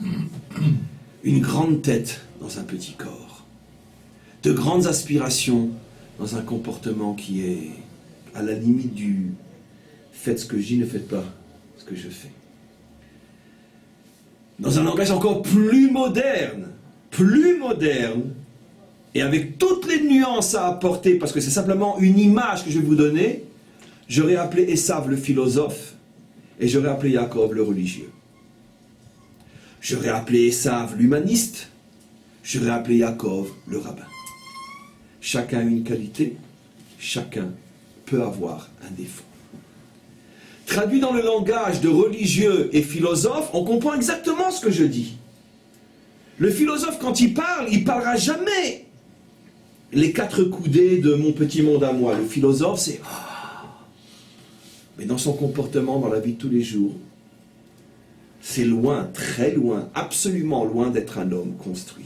Une grande tête dans un petit corps. De grandes aspirations dans un comportement qui est à la limite du faites ce que je dis, ne faites pas ce que je fais. Dans un langage encore plus moderne, et avec toutes les nuances à apporter, parce que c'est simplement une image que je vais vous donner, j'aurais appelé Esav le philosophe, et j'aurais appelé Yaakov le religieux. J'aurais appelé Esav l'humaniste, j'aurais appelé Yaakov le rabbin. Chacun a une qualité, chacun peut avoir un défaut. Traduit dans le langage de religieux et philosophe, on comprend exactement ce que je dis. Le philosophe, quand il parlera jamais les quatre coudées de mon petit monde à moi. Le philosophe, c'est... Mais dans son comportement, dans la vie de tous les jours, c'est loin, très loin, absolument loin d'être un homme construit.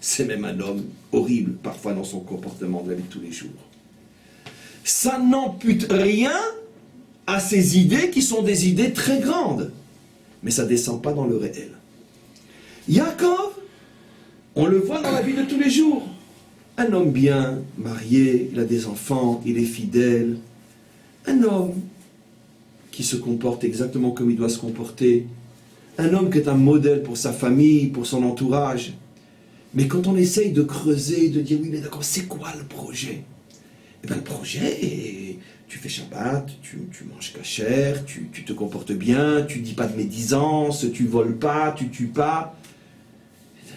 C'est même un homme horrible, parfois dans son comportement de la vie de tous les jours. Ça n'ampute rien à ses idées qui sont des idées très grandes. Mais ça ne descend pas dans le réel. Yaakov, on le voit dans la vie de tous les jours. Un homme bien, marié, il a des enfants, il est fidèle. Un homme qui se comporte exactement comme il doit se comporter. Un homme qui est un modèle pour sa famille, pour son entourage. Mais quand on essaye de creuser, de dire, oui, mais d'accord, c'est quoi le projet? Eh bien, le projet, tu fais Shabbat, tu manges cachère, tu te comportes bien, tu dis pas de médisance, tu voles pas, tu tues pas.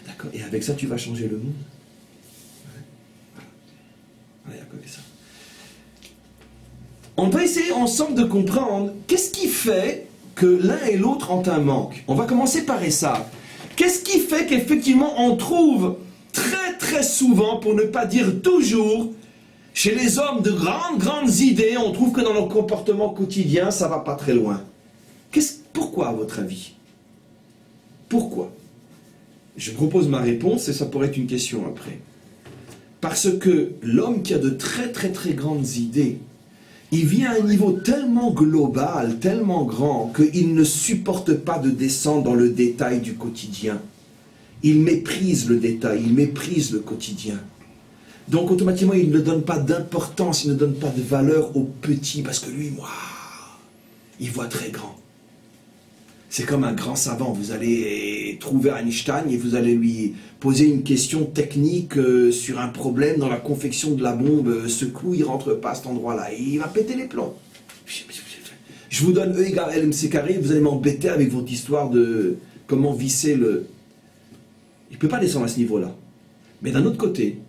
D'accord. Et avec ça, tu vas changer le monde. Voilà, ça. On va essayer ensemble de comprendre qu'est-ce qui fait que l'un et l'autre ont un manque. On va commencer par Esav. Qu'est-ce qui fait qu'effectivement on trouve très très souvent, pour ne pas dire toujours, chez les hommes de grandes idées, on trouve que dans leur comportement quotidien, ça ne va pas très loin. Pourquoi à votre avis? Pourquoi? Je propose ma réponse et ça pourrait être une question après. Parce que l'homme qui a de très très très grandes idées, il vient à un niveau tellement global, tellement grand, qu'il ne supporte pas de descendre dans le détail du quotidien. Il méprise le détail, il méprise le quotidien. Donc automatiquement, il ne donne pas d'importance, il ne donne pas de valeur au petit, parce que lui, il voit très grand. C'est comme un grand savant, vous allez trouver Einstein et vous allez lui poser une question technique sur un problème dans la confection de la bombe, ce coup il rentre pas à cet endroit-là, et il va péter les plombs. Je vous donne E égale LMC carré, vous allez m'embêter avec votre histoire de comment visser le... Il ne peut pas descendre à ce niveau-là. Mais d'un autre côté,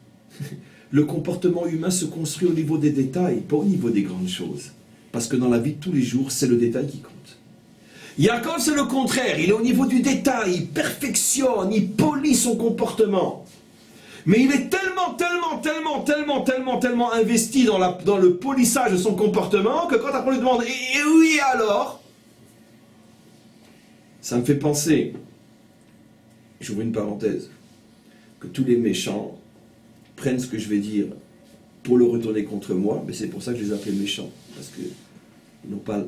le comportement humain se construit au niveau des détails, pas au niveau des grandes choses. Parce que dans la vie de tous les jours, c'est le détail qui compte. Yaakov, c'est le contraire, il est au niveau du détail, il perfectionne, il polit son comportement. Mais il est tellement investi dans le polissage de son comportement que quand après on lui demande « Et oui alors ?» Ça me fait penser, j'ouvre une parenthèse, que tous les méchants prennent ce que je vais dire pour le retourner contre moi, mais c'est pour ça que je les appelle méchants, parce qu'ils n'ont pas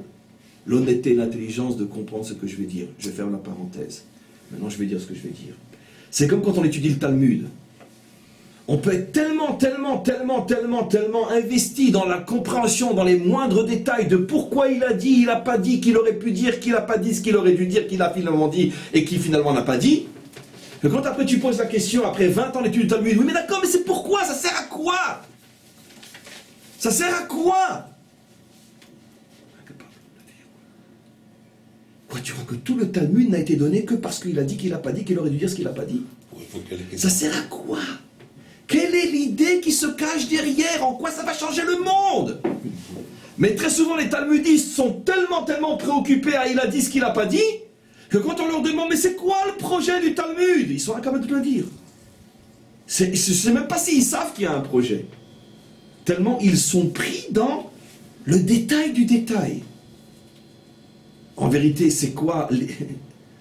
l'honnêteté et l'intelligence de comprendre ce que je vais dire. Je ferme la parenthèse. Maintenant, je vais dire ce que je vais dire. C'est comme quand on étudie le Talmud. On peut être tellement investi dans la compréhension, dans les moindres détails de pourquoi il a dit, il n'a pas dit, qu'il aurait pu dire, qu'il n'a pas dit, ce qu'il aurait dû dire, qu'il a finalement dit et qu'il finalement n'a pas dit. Que quand après tu poses la question, après 20 ans d'études du Talmud, oui mais d'accord, mais c'est pourquoi? Ça sert à quoi? Ça sert à quoi? Quoi, tu crois que tout le Talmud n'a été donné que parce qu'il a dit qu'il n'a pas dit, qu'il aurait dû dire ce qu'il n'a pas dit? Ça sert à quoi? Quelle est l'idée qui se cache derrière? En quoi ça va changer le monde? Mais très souvent les talmudistes sont tellement préoccupés à il a dit ce qu'il n'a pas dit, que quand on leur demande mais c'est quoi le projet du Talmud, ils sont incapables de te le dire. Je ne sais même pas s'ils savent qu'il y a un projet. Tellement ils sont pris dans le détail du détail. En vérité, c'est quoi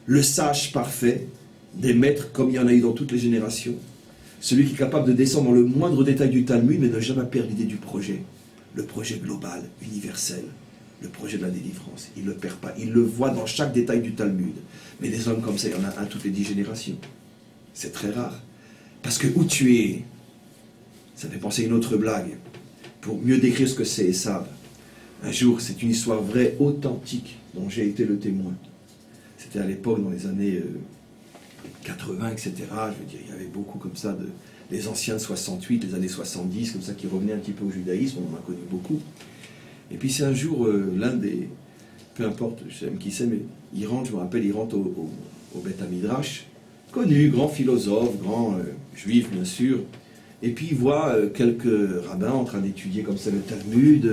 le sage parfait des maîtres comme il y en a eu dans toutes les générations? Celui qui est capable de descendre dans le moindre détail du Talmud, mais ne jamais perdre l'idée du projet. Le projet global, universel, le projet de la délivrance. Il ne le perd pas. Il le voit dans chaque détail du Talmud. Mais des hommes comme ça, il y en a un toutes les 10 générations. C'est très rare. Parce que où tu es, ça fait penser à une autre blague. Pour mieux décrire ce que c'est Esav. Un jour, c'est une histoire vraie, authentique, dont j'ai été le témoin. C'était à l'époque, dans les années 80, etc. Je veux dire, il y avait beaucoup comme ça, les anciens de 68, les années 70, comme ça, qui revenaient un petit peu au judaïsme, on en a connu beaucoup. Et puis c'est un jour, l'un des, peu importe, je sais même qui c'est, mais il rentre, je me rappelle, il rentre au Beth Midrash, connu, grand philosophe, grand juif, bien sûr, et puis il voit quelques rabbins en train d'étudier comme ça le Talmud,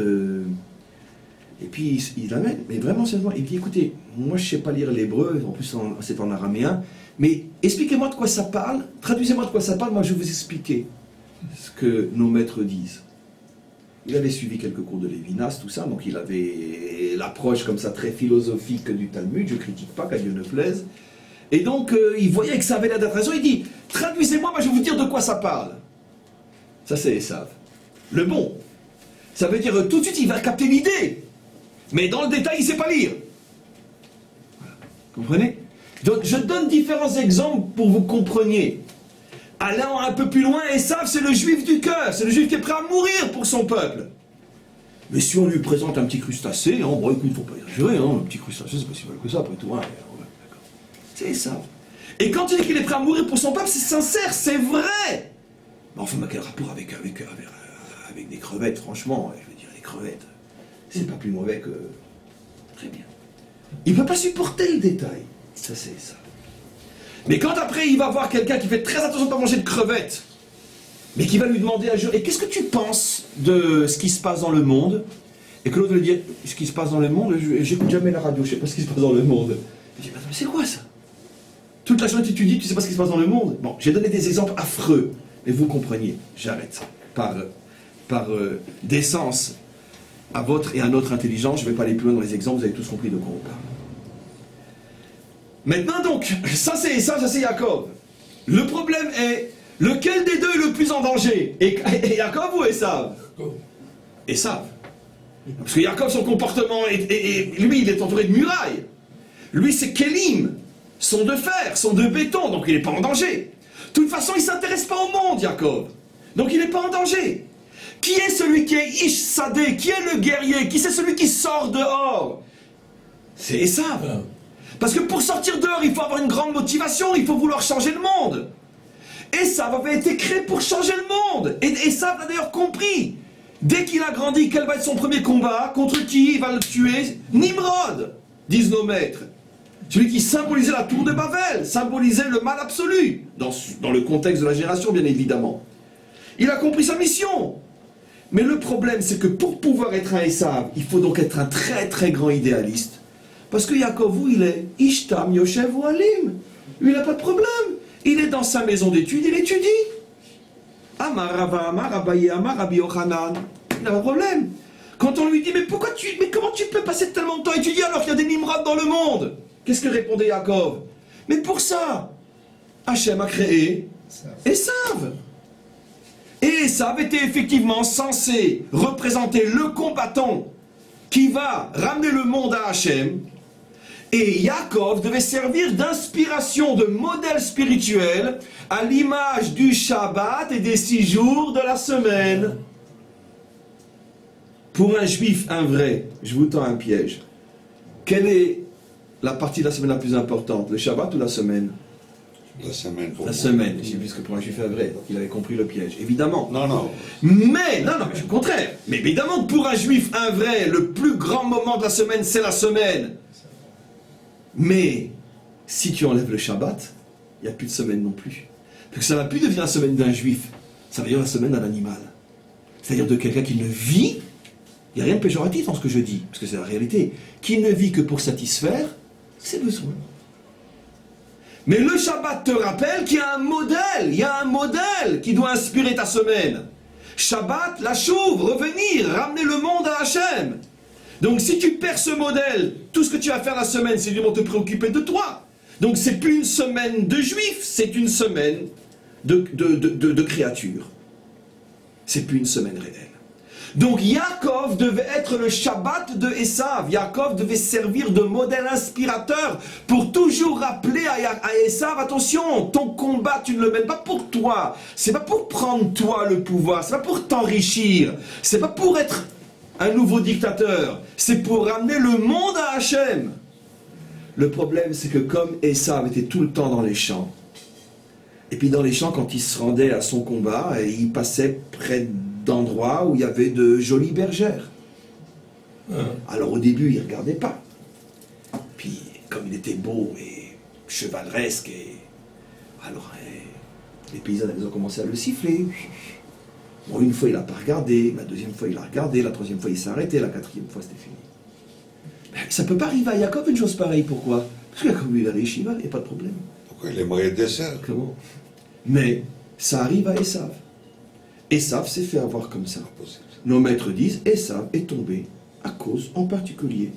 et puis il l'amène, mais vraiment seulement, il dit, écoutez, moi je ne sais pas lire l'hébreu, en plus c'est en araméen, mais expliquez-moi de quoi ça parle, traduisez-moi de quoi ça parle, moi je vais vous expliquer ce que nos maîtres disent. Il avait suivi quelques cours de Lévinas, tout ça, donc il avait l'approche comme ça très philosophique du Talmud, je ne critique pas, qu'à Dieu ne plaise. Et donc il voyait que ça avait l'air d'être raison, il dit, traduisez-moi, moi je vais vous dire de quoi ça parle. Ça c'est Esav. Le bon. Ça veut dire tout de suite il va capter l'idée. Mais dans le détail, il ne sait pas lire. Voilà. Comprenez? Donc, je donne différents exemples pour que vous compreniez. Allant un peu plus loin, Esav, c'est le juif du cœur. C'est le juif qui est prêt à mourir pour son peuple. Mais si on lui présente un petit crustacé, hein, bon, écoute, il ne faut pas exagérer, hein, un petit crustacé, c'est pas si mal que ça, après tout. Hein, c'est Esav. Et quand il dit qu'il est prêt à mourir pour son peuple, c'est sincère, c'est vrai. Mais enfin, quel rapport avec des crevettes, franchement, je veux dire, les crevettes. C'est pas plus mauvais que... Très bien. Il ne peut pas supporter le détail. Ça, c'est ça. Mais quand après, il va voir quelqu'un qui fait très attention de ne pas manger de crevettes, mais qui va lui demander un jour, et qu'est-ce que tu penses de ce qui se passe dans le monde? Et que l'autre lui dit, ce qui se passe dans le monde, j'écoute jamais la radio, je ne sais pas ce qui se passe dans le monde. Il dit, mais c'est quoi ça? Toute la journée tu dis, tu ne sais pas ce qui se passe dans le monde? Bon, j'ai donné des exemples affreux, mais vous compreniez, j'arrête. Par décence à votre et à notre intelligence, je ne vais pas aller plus loin dans les exemples, vous avez tous compris de quoi on parle. Maintenant donc, ça c'est Jacob. Le problème est, lequel des deux est le plus en danger? Et Jacob ou Esav? Esav. Parce que Jacob, son comportement, et lui, il est entouré de murailles. Lui, ses kélim sont de fer, sont de béton, donc il n'est pas en danger. De toute façon, il ne s'intéresse pas au monde, Jacob. Donc il n'est pas en danger. Qui est celui qui est Ish Sadeh? Qui est le guerrier? Qui c'est celui qui sort dehors? C'est Esav. Parce que pour sortir dehors, il faut avoir une grande motivation, il faut vouloir changer le monde. Esav avait été créé pour changer le monde. Et Esav l'a d'ailleurs compris. Dès qu'il a grandi, quel va être son premier combat? Contre qui il va le tuer? Nimrod, disent nos maîtres. Celui qui symbolisait la tour de Babel, symbolisait le mal absolu, dans le contexte de la génération, bien évidemment. Il a compris sa mission. Mais le problème, c'est que pour pouvoir être un Esav, il faut donc être un très très grand idéaliste. Parce que Yaakov, où il est? Ishtam, Yoshev ou Alim. Lui, il n'a pas de problème. Il est dans sa maison d'études, il étudie. Amar Rava, Amar Abaye, Amar Rabbi Yochanan. Il n'a pas de problème. Quand on lui dit, mais comment tu peux passer tellement de temps à étudier alors qu'il y a des Nimrod dans le monde? Qu'est-ce que répondait Yaakov? Mais pour ça, Hachem a créé Esav. Et Esav était effectivement censé représenter le combattant qui va ramener le monde à Hachem. Et Yaakov devait servir d'inspiration, de modèle spirituel à l'image du Shabbat et des 6 jours de la semaine. Pour un juif, un vrai, je vous tends un piège. Quelle est la partie de la semaine la plus importante, le Shabbat ou la semaine? La semaine. La semaine, j'ai vu ce que pour un juif un vrai, donc il avait compris le piège, évidemment. Non. Mais, non, mais c'est le contraire. Mais évidemment que pour un juif un vrai, le plus grand moment de la semaine, c'est la semaine. Mais, si tu enlèves le Shabbat, il n'y a plus de semaine non plus. Parce que ça ne va plus devenir la semaine d'un juif, ça va devenir la semaine d'un animal. C'est-à-dire de quelqu'un qui ne vit, il n'y a rien de péjoratif dans ce que je dis, parce que c'est la réalité, qui ne vit que pour satisfaire ses besoins. Mais le Shabbat te rappelle qu'il y a un modèle qui doit inspirer ta semaine. Shabbat, la chouve, revenir, ramener le monde à Hachem. Donc si tu perds ce modèle, tout ce que tu vas faire la semaine, c'est du moins te préoccuper de toi. Donc c'est plus une semaine de juifs, c'est une semaine de créatures. C'est plus une semaine réelle. Donc Yaakov devait être le Shabbat de Esav. Yaakov devait servir de modèle inspirateur pour toujours rappeler à Esav, attention, ton combat tu ne le mènes pas pour toi. C'est pas pour prendre toi le pouvoir, c'est pas pour t'enrichir, c'est pas pour être un nouveau dictateur, c'est pour ramener le monde à Hachem. Le problème c'est que comme Esav était tout le temps dans les champs, et puis dans les champs quand il se rendait à son combat, il passait près d'endroits où il y avait de jolies bergères. Alors au début, il ne regardait pas. Puis, comme il était beau et chevaleresque, alors les paysans ils ont commencé à le siffler. Bon, une fois, il n'a pas regardé, la deuxième fois, il a regardé, la troisième fois, il s'est arrêté, la quatrième fois, c'était fini. Mais ça ne peut pas arriver à Yaakov une chose pareille. Pourquoi? Parce que Yaakov, il a les Shiva, il n'y a pas de problème. Pourquoi il aimerait le dessert? Comment? Mais ça arrive à Esav. Esav s'est fait avoir comme ça. Nos maîtres disent, Esav est tombé à cause, en particulier,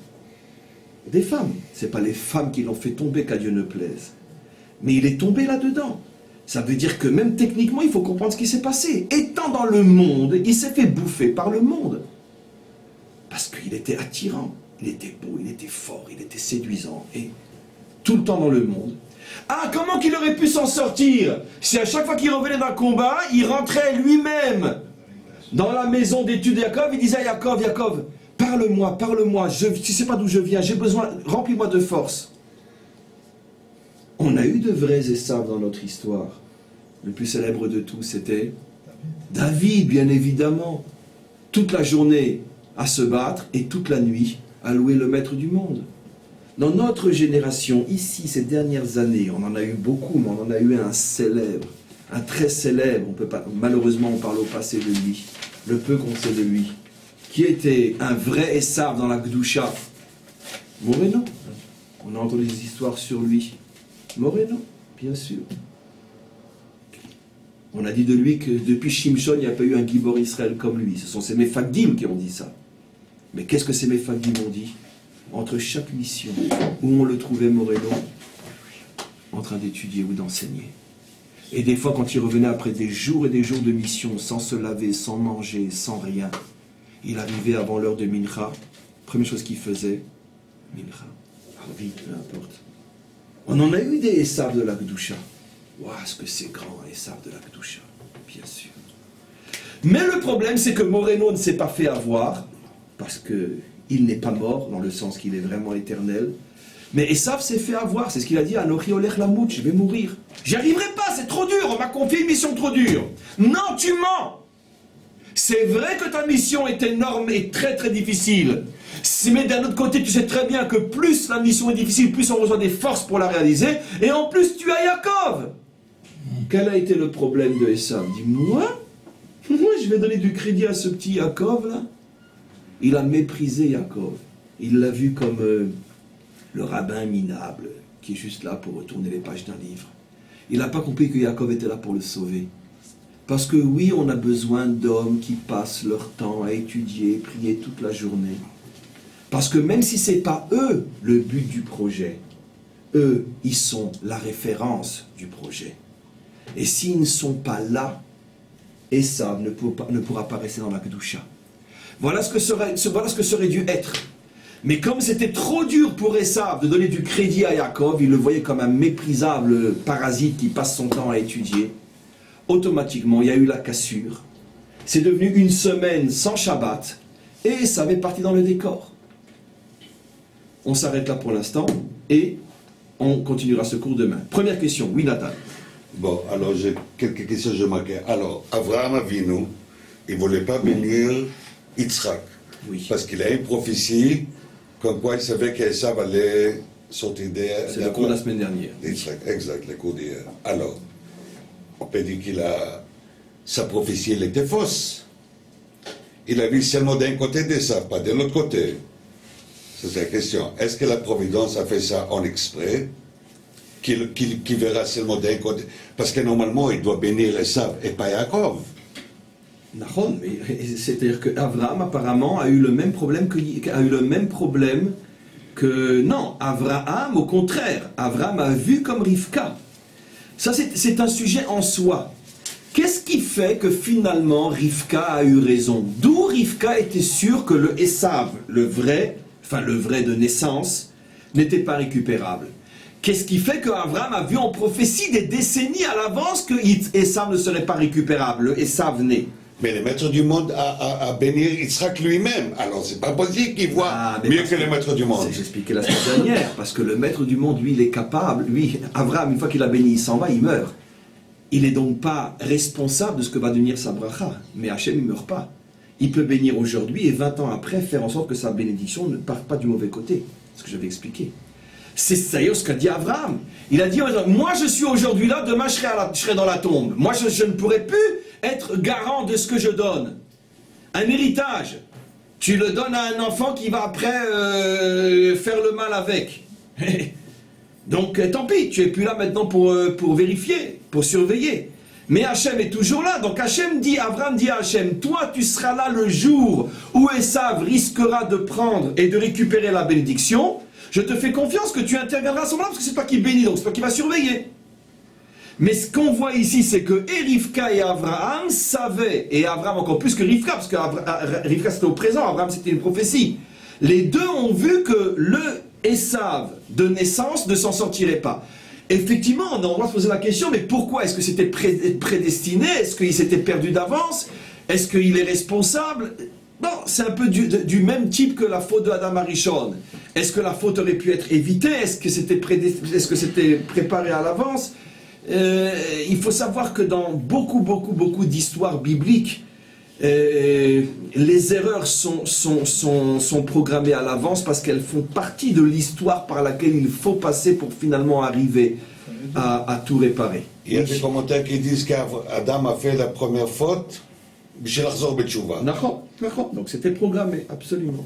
des femmes. Ce n'est pas les femmes qui l'ont fait tomber, qu'à Dieu ne plaise. Mais il est tombé là-dedans. Ça veut dire que même techniquement, il faut comprendre ce qui s'est passé. Étant dans le monde, il s'est fait bouffer par le monde. Parce qu'il était attirant, il était beau, il était fort, il était séduisant. Et tout le temps dans le monde. Ah, comment qu'il aurait pu s'en sortir si à chaque fois qu'il revenait d'un combat, il rentrait lui-même dans la maison d'études de Yaakov, il disait à Yaakov, Yaakov, parle-moi, tu ne sais pas d'où je viens, j'ai besoin, remplis-moi de force. On a eu de vrais Esav dans notre histoire. Le plus célèbre de tous, c'était David, bien évidemment. Toute la journée à se battre et toute la nuit à louer le maître du monde. Dans notre génération, ici, ces dernières années, on en a eu beaucoup, mais on en a eu un célèbre, un très célèbre, on peut pas, malheureusement on parle au passé de lui, le peu qu'on sait de lui, qui était un vrai Esav dans la Gdusha. Moreno, on a entendu des histoires sur lui. Moreno, bien sûr. On a dit de lui que depuis Shimshon, il n'y a pas eu un Gibor Israël comme lui. Ce sont ces Mefagdim qui ont dit ça. Mais qu'est-ce que ces Mefagdim ont dit? Entre chaque mission, où on le trouvait Moreno, en train d'étudier ou d'enseigner. Et des fois, quand il revenait après des jours et des jours de mission, sans se laver, sans manger, sans rien, il arrivait avant l'heure de Mincha, première chose qu'il faisait, Mincha, Arvi, peu importe. On en a eu des Esav de la Gdusha. Waouh, ce que c'est grand, Esav de la Gdusha, bien sûr. Mais le problème, c'est que Moreno ne s'est pas fait avoir, parce que il n'est pas mort, dans le sens qu'il est vraiment éternel. Mais Esav s'est fait avoir, c'est ce qu'il a dit, Anochi olech lamout, je vais mourir. J'y arriverai pas, c'est trop dur, on m'a confié une mission trop dure. Non, tu mens. C'est vrai que ta mission est énorme et très très difficile. Mais d'un autre côté, tu sais très bien que plus la mission est difficile, plus on reçoit des forces pour la réaliser. Et en plus, tu as Yaakov. Quel a été le problème de Esav? Dis-moi, je vais donner du crédit à ce petit Yaakov là. Il a méprisé Yaakov. Il l'a vu comme le rabbin minable qui est juste là pour retourner les pages d'un livre. Il n'a pas compris que Yaakov était là pour le sauver. Parce que oui, on a besoin d'hommes qui passent leur temps à étudier, prier toute la journée. Parce que même si ce n'est pas eux le but du projet, eux, ils sont la référence du projet. Et s'ils ne sont pas là, Esav ne pourra pas rester dans la Kedusha. Voilà ce que serait dû être. Mais comme c'était trop dur pour Esav de donner du crédit à Yaakov, il le voyait comme un méprisable parasite qui passe son temps à étudier. Automatiquement, il y a eu la cassure. C'est devenu une semaine sans Shabbat et Esav est parti dans le décor. On s'arrête là pour l'instant et on continuera ce cours demain. Première question, oui Nathan. Bon, alors j'ai quelques questions, je marquais. Alors, Avraham Avinu, il ne voulait pas bénir Yitzhak. Oui. Parce qu'il a une prophétie, comme quoi il savait qu'Esav allait sortir d'hier. C'est le cours de la semaine dernière. Yitzhak, exact, le cours d'hier. Alors, on peut dire sa prophétie, elle était fausse. Il a vu seulement d'un côté d'Esav, pas de l'autre côté. C'est la question. Est-ce que la Providence a fait ça en exprès? Qu'il verra seulement d'un côté. Parce que normalement, il doit bénir Esav et pas Yaakov. Nahon, mais c'est-à-dire qu'Abraham apparemment a eu le même problème que non, Abraham au contraire, Abraham a vu comme Rivka. Ça c'est un sujet en soi. Qu'est-ce qui fait que finalement Rivka a eu raison? D'où Rivka était sûr que le Esav, le vrai de naissance, n'était pas récupérable? Qu'est-ce qui fait qu'Abraham a vu en prophétie des décennies à l'avance que Esav ne serait pas récupérable, le Esav né? Mais le maître du monde a béni Yitzhak lui-même. Alors, c'est pas possible qu'il voit mieux que le maître du monde. J'expliquais la semaine dernière, parce que le maître du monde, lui, il est capable. Lui, Abraham, une fois qu'il a béni, il s'en va, il meurt. Il n'est donc pas responsable de ce que va devenir sa bracha. Mais Hachem, il ne meurt pas. Il peut bénir aujourd'hui et 20 ans après faire en sorte que sa bénédiction ne parte pas du mauvais côté. C'est ce que j'avais expliqué. C'est ça ce qu'a dit Abraham. Il a dit, moi je suis aujourd'hui là, demain je serai dans la tombe. Moi je ne pourrai plus être garant de ce que je donne. Un héritage. Tu le donnes à un enfant qui va après faire le mal avec. Donc tant pis, tu n'es plus là maintenant pour vérifier, pour surveiller. Mais Hachem est toujours là. Donc Abraham dit à Hachem, toi tu seras là le jour où Esav risquera de prendre et de récupérer la bénédiction. Je te fais confiance que tu interviendras à ce moment-là, parce que c'est toi qui bénis, donc c'est toi qui vas surveiller. Mais ce qu'on voit ici, c'est que Rivka et Abraham savaient, et Abraham encore plus que Rivka, parce que Rivka c'était au présent, Abraham c'était une prophétie. Les deux ont vu que le Esav de naissance ne s'en sortirait pas. Effectivement, on a le droit de se poser la question, mais pourquoi? Est-ce que c'était prédestiné? Est-ce qu'il s'était perdu d'avance? Est-ce qu'il est responsable? Bon, c'est un peu du même type que la faute de Adam Arishon. Est-ce que la faute aurait pu être évitée? Est-ce que c'était préparé à l'avance? Il faut savoir que dans beaucoup d'histoires bibliques, les erreurs sont programmées à l'avance parce qu'elles font partie de l'histoire par laquelle il faut passer pour finalement arriver à tout réparer. Il y a des commentaires qui disent qu'Adam a fait la première faute. Donc c'était programmé, absolument.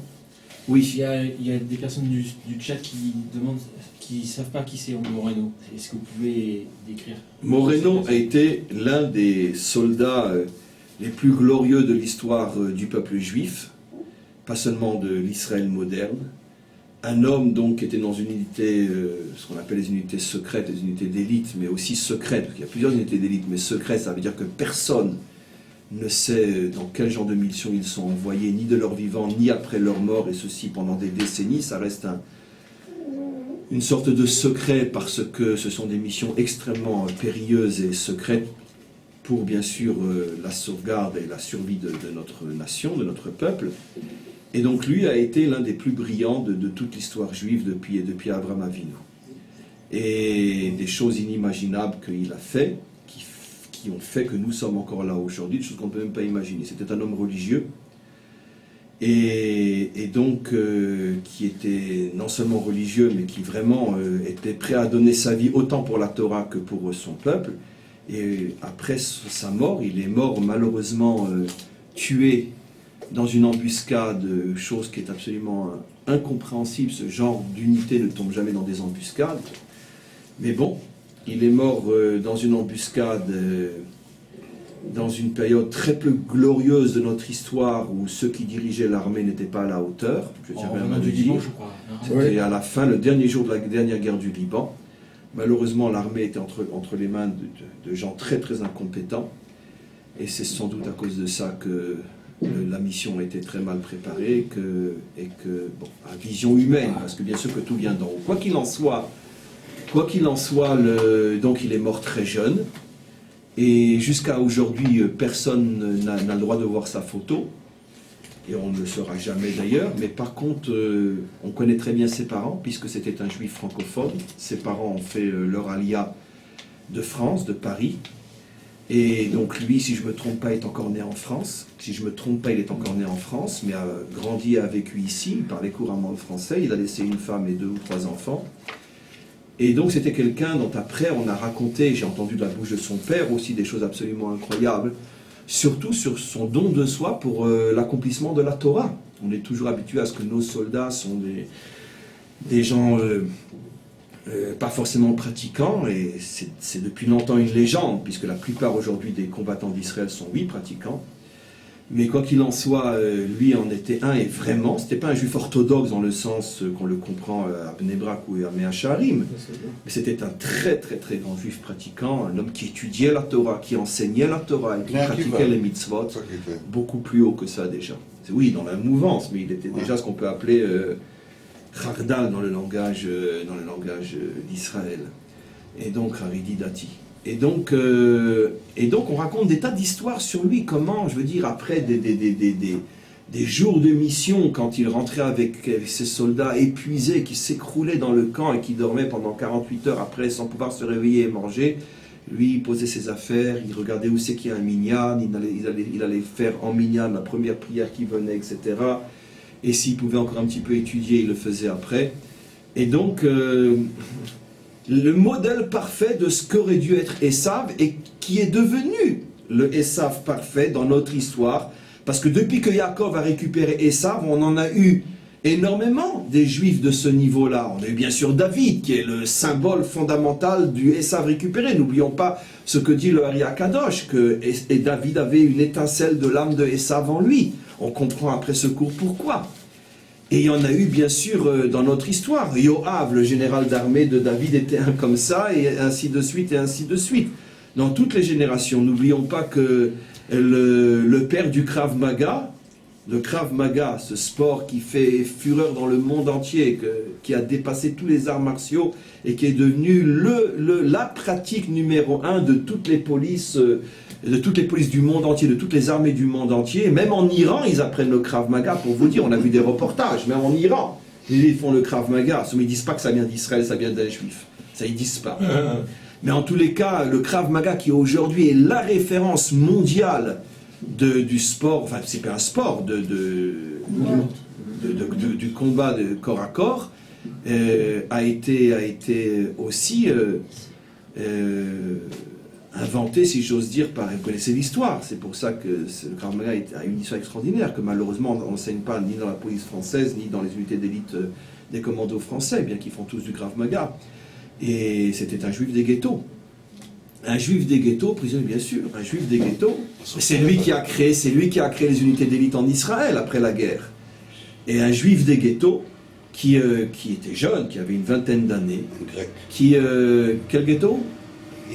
Oui. Il y a des personnes du chat qui demandent, qui ne savent pas qui c'est Moreno. Est-ce que vous pouvez décrire? Moreno a été l'un des soldats les plus glorieux de l'histoire du peuple juif, pas seulement de l'Israël moderne. Un homme donc qui était dans une unité, ce qu'on appelle les unités secrètes, les unités d'élite, mais aussi secrètes, parce qu'il y a plusieurs unités d'élite, mais secrètes, ça veut dire que personne ne sait dans quel genre de mission ils sont envoyés, ni de leur vivant, ni après leur mort, et ceci pendant des décennies. Ça reste une sorte de secret parce que ce sont des missions extrêmement périlleuses et secrètes pour bien sûr la sauvegarde et la survie de notre nation, de notre peuple. Et donc lui a été l'un des plus brillants de toute l'histoire juive depuis Abraham Avinu. Et des choses inimaginables qu'il a fait, qui ont fait que nous sommes encore là aujourd'hui, des choses qu'on ne peut même pas imaginer. C'était un homme religieux, et donc qui était non seulement religieux, mais qui vraiment était prêt à donner sa vie autant pour la Torah que pour son peuple. Et après sa mort, il est mort malheureusement tué dans une embuscade, chose qui est absolument incompréhensible. Ce genre d'unité ne tombe jamais dans des embuscades. Mais bon, il est mort dans une embuscade, dans une période très peu glorieuse de notre histoire, où ceux qui dirigeaient l'armée n'étaient pas à la hauteur. Je dirais même du Liban, je crois. C'était à la fin, le dernier jour de la dernière guerre du Liban. Malheureusement, l'armée était entre les mains de gens très très incompétents. Et c'est sans doute à cause de ça que la mission a été très mal préparée bon, à vision humaine, parce que bien sûr que tout vient d'en haut. Quoi qu'il en soit, donc il est mort très jeune, et jusqu'à aujourd'hui, personne n'a le droit de voir sa photo, et on ne le saura jamais d'ailleurs, mais par contre, on connaît très bien ses parents, puisque c'était un juif francophone. Ses parents ont fait leur alia de France, de Paris. Et donc lui, si je ne me trompe pas, est encore né en France. Si je ne me trompe pas, il est encore né en France, mais a grandi et a vécu ici. Il parlait couramment le français. Il a laissé une femme et 2 ou 3 enfants. Et donc c'était quelqu'un dont après on a raconté, j'ai entendu de la bouche de son père aussi des choses absolument incroyables, surtout sur son don de soi pour l'accomplissement de la Torah. On est toujours habitué à ce que nos soldats sont des gens... pas forcément pratiquants, et c'est depuis longtemps une légende, puisque la plupart aujourd'hui des combattants d'Israël sont, oui, pratiquants. Mais quoi qu'il en soit, lui en était un, et vraiment, c'était pas un juif orthodoxe dans le sens qu'on le comprend à Bnei Brak ou à Mea Shearim, mais c'était un très très très grand juif pratiquant, un homme qui étudiait la Torah, qui enseignait la Torah, et qui pratiquait les mitzvot, beaucoup plus haut que ça déjà. Oui, dans la mouvance, mais il était déjà ce qu'on peut appeler... Chardal dans le langage d'Israël, et donc Haridi Dati. Et donc on raconte des tas d'histoires sur lui, comment, je veux dire, après des jours de mission, quand il rentrait avec ses soldats épuisés, qui s'écroulaient dans le camp et qui dormaient pendant 48 heures après sans pouvoir se réveiller et manger, lui il posait ses affaires, il regardait où c'est qu'il y a un minyan, il allait faire en minyan la première prière qui venait, etc. Et s'il pouvait encore un petit peu étudier, il le faisait après. Et donc, le modèle parfait de ce qu'aurait dû être Esav, et qui est devenu le Esav parfait dans notre histoire, parce que depuis que Yaakov a récupéré Esav, on en a eu énormément des Juifs de ce niveau-là. On a eu bien sûr David, qui est le symbole fondamental du Esav récupéré. N'oublions pas ce que dit le Ari Akadosh, que David avait une étincelle de l'âme de Esav en lui. On comprend après ce cours pourquoi. Et il y en a eu bien sûr dans notre histoire. Yoav, le général d'armée de David, était un comme ça, et ainsi de suite, et ainsi de suite. Dans toutes les générations, n'oublions pas que le père du Krav Maga, le Krav Maga, ce sport qui fait fureur dans le monde entier, qui a dépassé tous les arts martiaux, et qui est devenu la pratique numéro 1 de toutes les polices du monde entier, de toutes les armées du monde entier. Même en Iran, ils apprennent le Krav Maga, pour vous dire, on a vu des reportages, même en Iran, ils font le Krav Maga. Ils ne disent pas que ça vient d'Israël, ça vient des Juifs. Ça, ils ne disent pas. Mais en tous les cas, le Krav Maga, qui aujourd'hui est la référence mondiale du sport, enfin, c'est pas un sport, du combat de corps à corps, a été aussi... inventé, si j'ose dire, vous connaissez l'histoire. C'est pour ça que le Krav Maga a une histoire extraordinaire, que malheureusement on n'enseigne pas ni dans la police française, ni dans les unités d'élite des commandos français, bien qu'ils font tous du Krav Maga. Et c'était un juif des ghettos. Un juif des ghettos, prisonnier bien sûr, un juif des ghettos. C'est lui qui a créé les unités d'élite en Israël après la guerre. Et un juif des ghettos qui était jeune, qui avait une vingtaine d'années. Quel ghetto?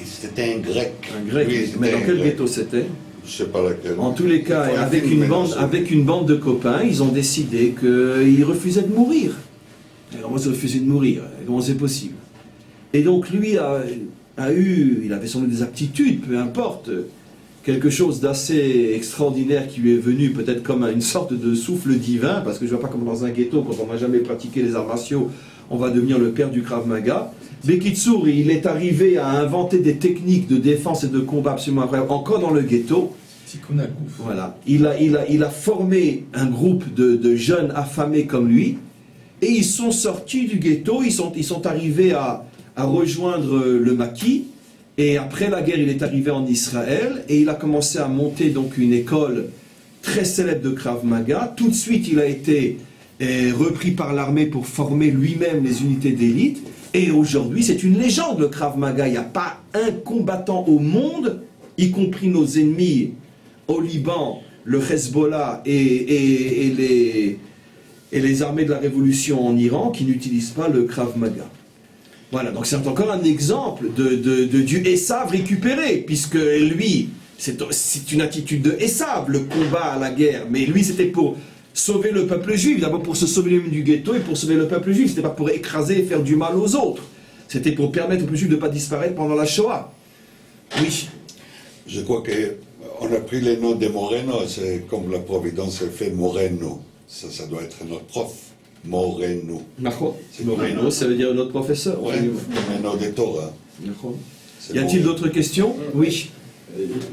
C'était un grec. Un grec, oui, mais dans quel ghetto c'était? Je ne sais pas laquelle. En tous les cas, avec une bande de copains, ils ont décidé qu'ils refusaient de mourir. Comment ils refusaient de mourir? Comment c'est possible? Et donc lui il avait sans doute des aptitudes, peu importe, quelque chose d'assez extraordinaire qui lui est venu, peut-être comme une sorte de souffle divin, parce que je ne vois pas comme dans un ghetto, quand on n'a jamais pratiqué les arts martiaux, on va devenir le père du Krav Maga. Bekitsour, il est arrivé à inventer des techniques de défense et de combat absolument incroyables, encore dans le ghetto. Voilà. Il a formé un groupe de jeunes affamés comme lui, et ils sont sortis du ghetto, ils sont arrivés à rejoindre le maquis, et après la guerre, il est arrivé en Israël, et il a commencé à monter donc une école très célèbre de Krav Maga. Tout de suite, il a été repris par l'armée pour former lui-même les unités d'élite. Et aujourd'hui, c'est une légende, le Krav Maga. Il n'y a pas un combattant au monde, y compris nos ennemis au Liban, le Hezbollah et les armées de la révolution en Iran, qui n'utilisent pas le Krav Maga. Voilà, donc c'est encore un exemple du Esav récupéré, puisque lui, C'est une attitude de Esav, le combat à la guerre. Mais lui, c'était pour sauver le peuple juif, d'abord pour se sauver lui-même du ghetto et pour sauver le peuple juif. C'était pas pour écraser et faire du mal aux autres. C'était pour permettre au peuple juif de ne pas disparaître pendant la Shoah. Oui. Je crois qu'on a pris les noms des Moreno, c'est comme la Providence elle fait Moreno. Ça doit être notre prof. Moreno. D'accord. Moreno, ça veut dire notre professeur. Oui, comme un nom de Torah. D'accord. C'est Y a-t-il Moreno. d'autres questions? Oui.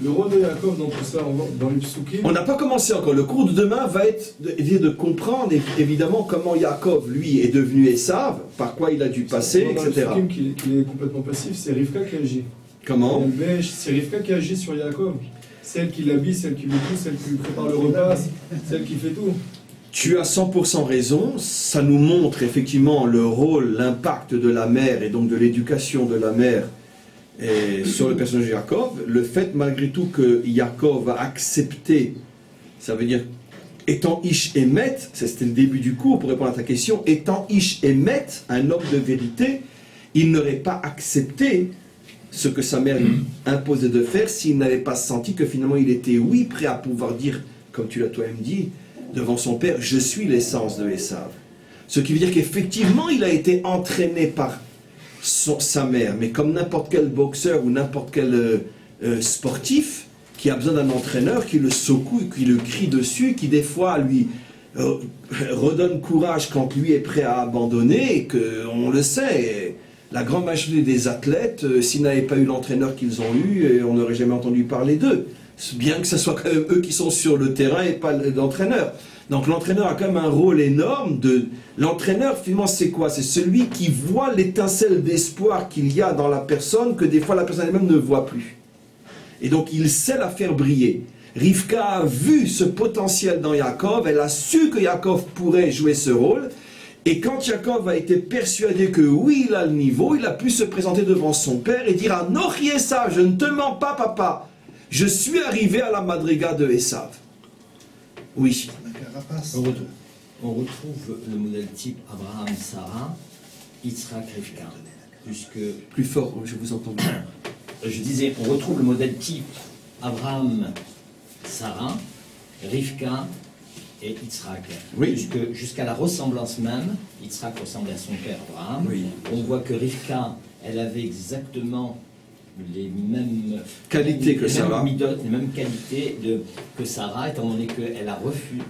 Le rôle de Yaakov dans tout ça, dans les psukim, On n'a pas commencé encore. Le cours de demain va être de comprendre évidemment comment Yaakov, lui, est devenu Esav, par quoi il a dû passer, dans les etc. psukim qui est complètement passif, c'est Rivka qui agit. Comment? C'est Rivka qui agit sur Yaakov. Celle qui l'habille, celle qui lui tout, celle qui lui prépare le repas, celle qui fait tout. Tu as 100% raison. Ça nous montre effectivement le rôle, l'impact de la mère et donc de l'éducation de la mère et sur le personnage de Yaakov. Le fait malgré tout que Yaakov a accepté, ça veut dire étant Ish Emet, c'était le début du cours pour répondre à ta question, étant Ish Emet, un homme de vérité, il n'aurait pas accepté ce que sa mère lui imposait de faire s'il n'avait pas senti que finalement il était, oui, prêt à pouvoir dire, comme tu l'as toi-même dit, devant son père, je suis l'essence de Esav. Ce qui veut dire qu'effectivement il a été entraîné par sa mère, mais comme n'importe quel boxeur ou n'importe quel sportif qui a besoin d'un entraîneur qui le secoue, qui le crie dessus, qui des fois lui redonne courage quand lui est prêt à abandonner, et que, on le sait, la grande majorité des athlètes, s'ils n'avaient pas eu l'entraîneur qu'ils ont eu, on n'aurait jamais entendu parler d'eux. Bien que ce soit quand même eux qui sont sur le terrain et pas l'entraîneur. Donc l'entraîneur a quand même un rôle énorme. L'entraîneur, finalement, c'est quoi? C'est celui qui voit l'étincelle d'espoir qu'il y a dans la personne, que des fois la personne elle-même ne voit plus. Et donc il sait la faire briller. Rivka a vu ce potentiel dans Yaakov, elle a su que Yaakov pourrait jouer ce rôle. Et quand Yaakov a été persuadé que oui, il a le niveau, il a pu se présenter devant son père et dire « Anochi Esav, je ne te mens pas, papa. Je suis arrivé à la madriga de Esav. » Oui. On retrouve le modèle type Abraham, Sarah, Yitzhak, Rivka. Puisque, Plus fort, je vous entends bien. je disais, on retrouve le modèle type Abraham, Sarah, Rivka et Yitzhak. Oui. Puisque jusqu'à la ressemblance même, Yitzhak ressemblait à son père Abraham. Oui. On voit que Rivka, elle avait exactement les mêmes Qualités que Sarah. les mêmes qualités que Sarah, étant donné que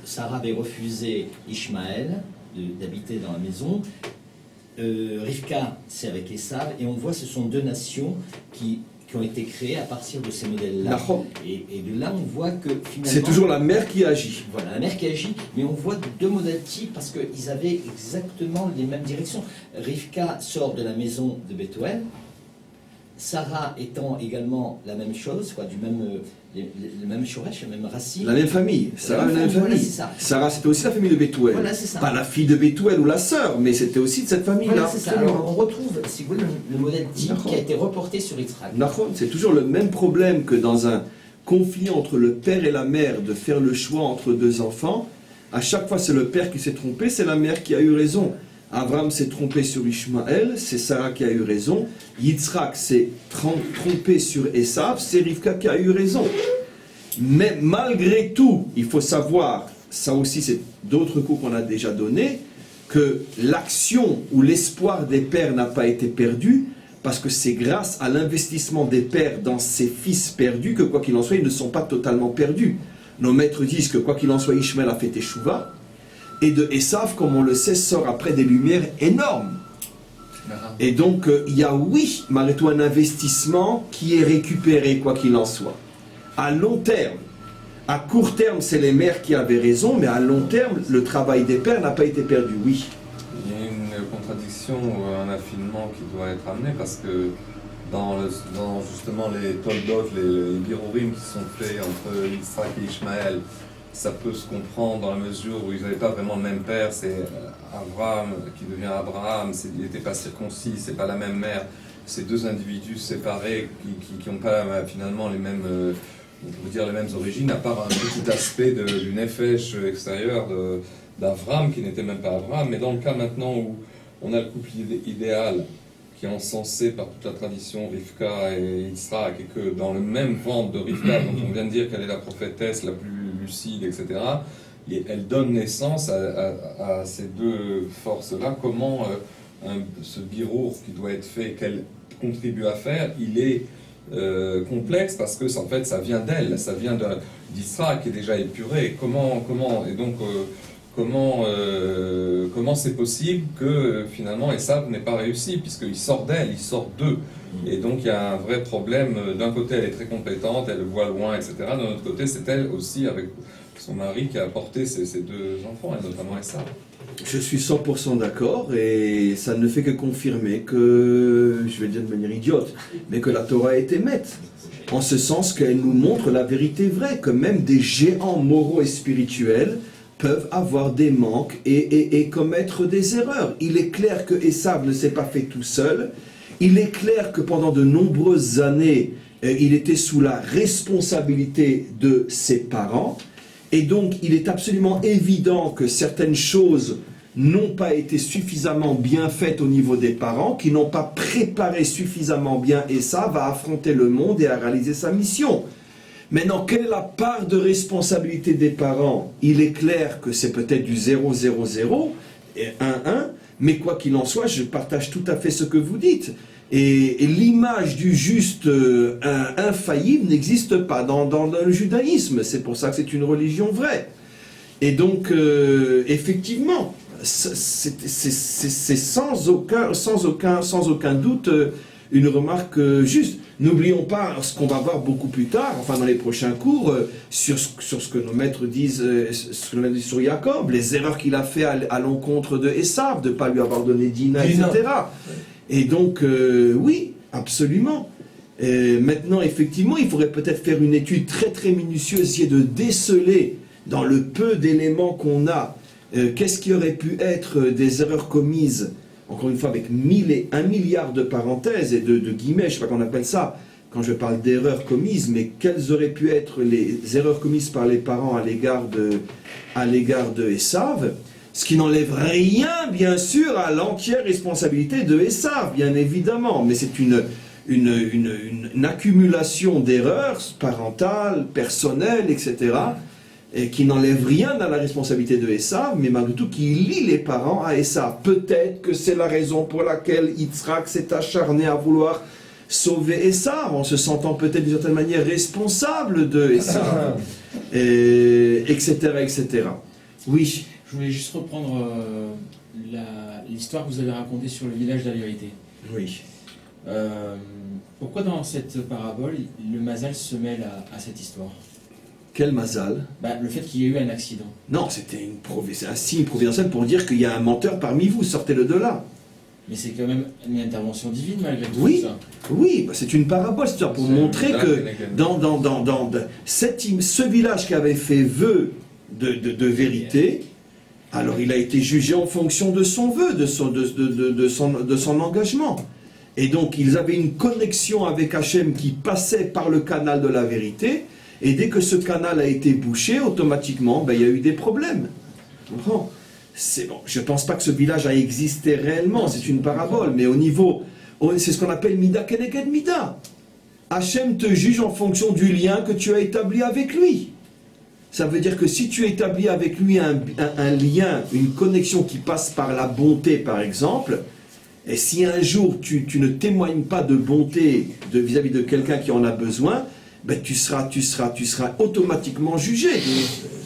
Sarah avait refusé Ishmaël d'habiter dans la maison. Rivka, c'est avec Esav, et on voit ce sont deux nations qui ont été créées à partir de ces modèles-là. Et de là, on voit que finalement... C'est toujours la mère qui agit. Voilà, la mère qui agit, mais on voit deux modèles types parce qu'ils avaient exactement les mêmes directions. Rivka sort de la maison de Bethuel, Sarah étant également la même chose, quoi, le même shoresh, la même racine. La même famille. Sarah, la même voilà, famille. c'est ça. Sarah, c'était aussi la famille de Bethuel. Voilà, c'est ça. Pas la fille de Bethuel ou la sœur, mais c'était aussi de cette famille-là. Voilà, c'est ça. Alors, on retrouve, si vous voulez, le modèle type D'accord. qui a été reporté sur Yitzhak. C'est toujours le même problème que dans un conflit entre le père et la mère de faire le choix entre deux enfants. À chaque fois, c'est le père qui s'est trompé, c'est la mère qui a eu raison. Abraham s'est trompé sur Ishmaël, c'est Sarah qui a eu raison. Yitzhak s'est trompé sur Esav, c'est Rivka qui a eu raison. Mais malgré tout, il faut savoir, ça aussi c'est d'autres cours qu'on a déjà donnés, que l'action ou l'espoir des pères n'a pas été perdu, parce que c'est grâce à l'investissement des pères dans ces fils perdus que quoi qu'il en soit, ils ne sont pas totalement perdus. Nos maîtres disent que quoi qu'il en soit, Ishmaël a fait Teshuvah, et de Esav, comme on le sait, sort après des lumières énormes. Et donc, il y a, oui, malgré tout, un investissement qui est récupéré, quoi qu'il en soit. À long terme, à court terme, c'est les mères qui avaient raison, mais à long terme, le travail des pères n'a pas été perdu, oui. Il y a une contradiction ou un affinement qui doit être amené parce que dans justement les Toldot, les Birurim qui sont faits entre Yitzhak et Ishmaël, ça peut se comprendre dans la mesure où ils n'avaient pas vraiment le même père, c'est Abraham qui devient Abraham, il n'était pas circoncis, c'est pas la même mère, c'est deux individus séparés qui n'ont pas finalement les mêmes, on pourrait dire les mêmes origines, à part un petit aspect du nefesh extérieur d'Abraham qui n'était même pas Abraham, mais dans le cas maintenant où on a le couple idéal qui est encensé par toute la tradition Rivka et Yitzhak, et que dans le même ventre de Rivka, dont on vient de dire qu'elle est la prophétesse la plus lucide, etc., et elle donne naissance à ces deux forces-là. Comment ce birour qui doit être fait, qu'elle contribue à faire, il est complexe parce que en fait ça vient d'elle, ça vient d'Israël qui est déjà épuré. Comment c'est possible que finalement Esav n'ait pas réussi, puisqu'il sort d'elle, il sort d'eux. Et donc il y a un vrai problème. D'un côté elle est très compétente, elle voit loin, etc. D'un autre côté c'est elle aussi avec son mari qui a porté ces deux enfants, et notamment Esav. Je suis 100% d'accord, et ça ne fait que confirmer que, je vais dire de manière idiote, mais que la Torah est émette. En ce sens qu'elle nous montre la vérité vraie, que même des géants moraux et spirituels peuvent avoir des manques et commettre des erreurs. Il est clair que Esav ne s'est pas fait tout seul. Il est clair que pendant de nombreuses années, il était sous la responsabilité de ses parents. Et donc, il est absolument évident que certaines choses n'ont pas été suffisamment bien faites au niveau des parents, qui n'ont pas préparé suffisamment bien Esav à affronter le monde et à réaliser sa mission. Maintenant, quelle est la part de responsabilité des parents? Il est clair que c'est peut-être du 0, 0, 0 et 1, 1, mais quoi qu'il en soit, je partage tout à fait ce que vous dites. Et l'image du juste infaillible n'existe pas dans le judaïsme. C'est pour ça que c'est une religion vraie. Et donc, effectivement, c'est sans aucun doute une remarque juste. N'oublions pas ce qu'on va voir beaucoup plus tard, enfin dans les prochains cours, sur ce que nos maîtres disent, sur Jacob, les erreurs qu'il a fait à l'encontre de Esav, de ne pas lui avoir donné Dina, etc. Et donc, oui, absolument. Maintenant, effectivement, il faudrait peut-être faire une étude très très minutieuse, essayer de déceler dans le peu d'éléments qu'on a, qu'est-ce qui aurait pu être des erreurs commises, encore une fois avec 1 milliard de parenthèses et de guillemets, je ne sais pas comment on appelle ça, quand je parle d'erreurs commises, mais quelles auraient pu être les erreurs commises par les parents à l'égard de Esav, ce qui n'enlève rien, bien sûr, à l'entière responsabilité de Esav, bien évidemment, mais c'est une accumulation d'erreurs parentales, personnelles, etc., et qui n'enlève rien à la responsabilité de Esav, mais malgré tout qui lie les parents à Esav. Peut-être que c'est la raison pour laquelle Yitzhak s'est acharné à vouloir sauver Esav, en se sentant peut-être d'une certaine manière responsable de Esav, etc., etc. Oui. Je voulais juste reprendre l'histoire que vous avez racontée sur le village de la vérité. Oui. Pourquoi dans cette parabole, le Mazal se mêle à cette histoire? Quel mazal? Le fait qu'il y ait eu un accident. Non, c'était un signe providentiel pour dire qu'il y a un menteur parmi vous, sortez-le de là. Mais c'est quand même une intervention divine malgré tout Oui, ça. oui, c'est une parabole, c'est pour montrer que ce village qui avait fait vœu de vérité, alors il a été jugé en fonction de son vœu, de son engagement. Et donc ils avaient une connexion avec Hachem qui passait par le canal de la vérité, et dès que ce canal a été bouché, automatiquement, il y a eu des problèmes. Je ne pense pas que ce village a existé réellement, c'est une parabole, mais au niveau, c'est ce qu'on appelle Mida Keneged Mida. Hachem te juge en fonction du lien que tu as établi avec lui. Ça veut dire que si tu établis avec lui un lien, une connexion qui passe par la bonté, par exemple, et si un jour tu ne témoignes pas de bonté vis-à-vis de quelqu'un qui en a besoin, tu seras automatiquement jugé.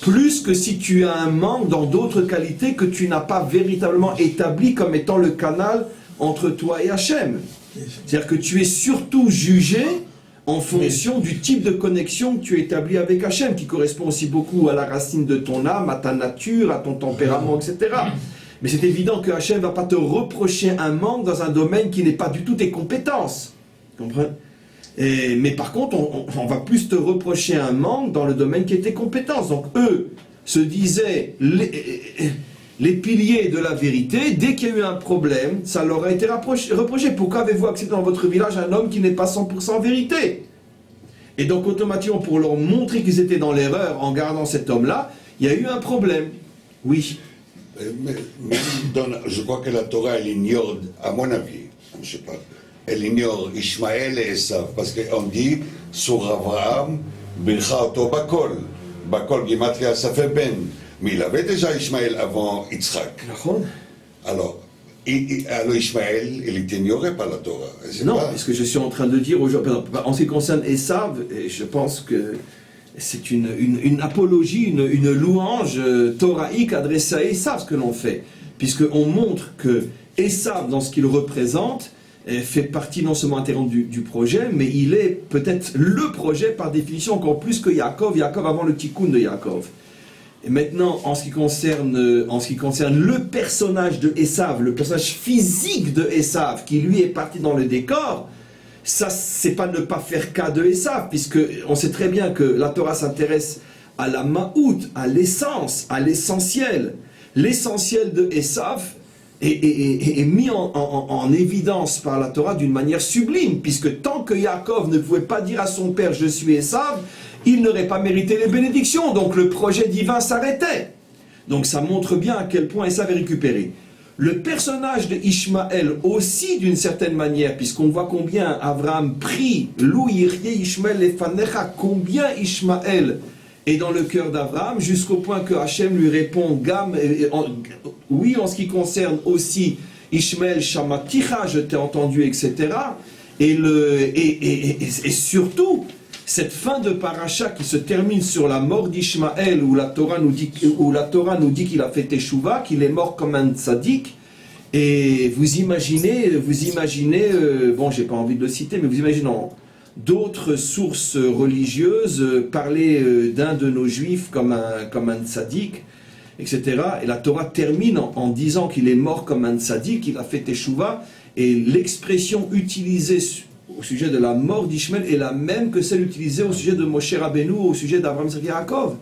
Plus que si tu as un manque dans d'autres qualités que tu n'as pas véritablement établi comme étant le canal entre toi et Hachem. C'est-à-dire que tu es surtout jugé en fonction du type de connexion que tu établis avec Hachem, qui correspond aussi beaucoup à la racine de ton âme, à ta nature, à ton tempérament, etc. Mais c'est évident que Hachem ne va pas te reprocher un manque dans un domaine qui n'est pas du tout tes compétences. Tu comprends ? Mais par contre, on va plus te reprocher un manque dans le domaine qui est tes compétences. Donc eux se disaient les piliers de la vérité. Dès qu'il y a eu un problème, ça leur a été reproché. Pourquoi avez-vous accepté dans votre village un homme qui n'est pas 100% vérité? Et donc automatiquement, pour leur montrer qu'ils étaient dans l'erreur en gardant cet homme-là, il y a eu un problème. Oui. Mais je crois que la Torah, elle ignore, à mon avis, je sais pas, elle ignore Ishmaël et Esav, parce qu'on dit sur Abraham, Bircha Oto Bakol. Bakol Gimatria, ça fait Ben. Mais il avait déjà Ishmaël avant Yitzhak. Alors, Ishmaël, il était ignoré par la Torah. Non, ce que je suis en train de dire aujourd'hui, en ce qui concerne Esav, je pense que c'est une apologie, une louange thoraïque adressée à Esav, ce que l'on fait. Puisqu'on montre que Esav, dans ce qu'il représente, fait partie non seulement intégrante du projet, mais il est peut-être le projet par définition encore plus que Yaakov avant le tikkun de Yaakov. Et maintenant, en ce qui concerne le personnage de Esav, le personnage physique de Esav, qui lui est parti dans le décor, ça, c'est pas ne pas faire cas de Esav, puisque on sait très bien que la Torah s'intéresse à la ma'out, à l'essence, à l'essentiel. L'essentiel de Esav est mis en évidence par la Torah d'une manière sublime, puisque tant que Yaakov ne pouvait pas dire à son père « je suis Esav », il n'aurait pas mérité les bénédictions, donc le projet divin s'arrêtait. Donc ça montre bien à quel point Esav est récupéré. Le personnage de Ishmaël aussi d'une certaine manière, puisqu'on voit combien Abraham prie « Lou yirye Ishmael lefanecha » combien Ishmaël est dans le cœur d'Abraham, jusqu'au point que Hachem lui répond Gam, oui, en ce qui concerne aussi Ishmael Shamaticha, je t'ai entendu, etc. Et surtout, cette fin de paracha qui se termine sur la mort d'Ishmaël, où la Torah nous dit qu'il a fait Teshuvah, qu'il est mort comme un tzaddik. Et vous imaginez, bon, j'ai pas envie de le citer, mais vous imaginez d'autres sources religieuses parler d'un de nos juifs comme un tzaddik, etc. Et la Torah termine en disant qu'il est mort comme un tzaddik, qu'il a fait Teshuvah, et l'expression utilisée au sujet de la mort d'Ishmaël est la même que celle utilisée au sujet de Moshe Rabbeinu, au sujet d'Abraham, Isaac et Yaakov.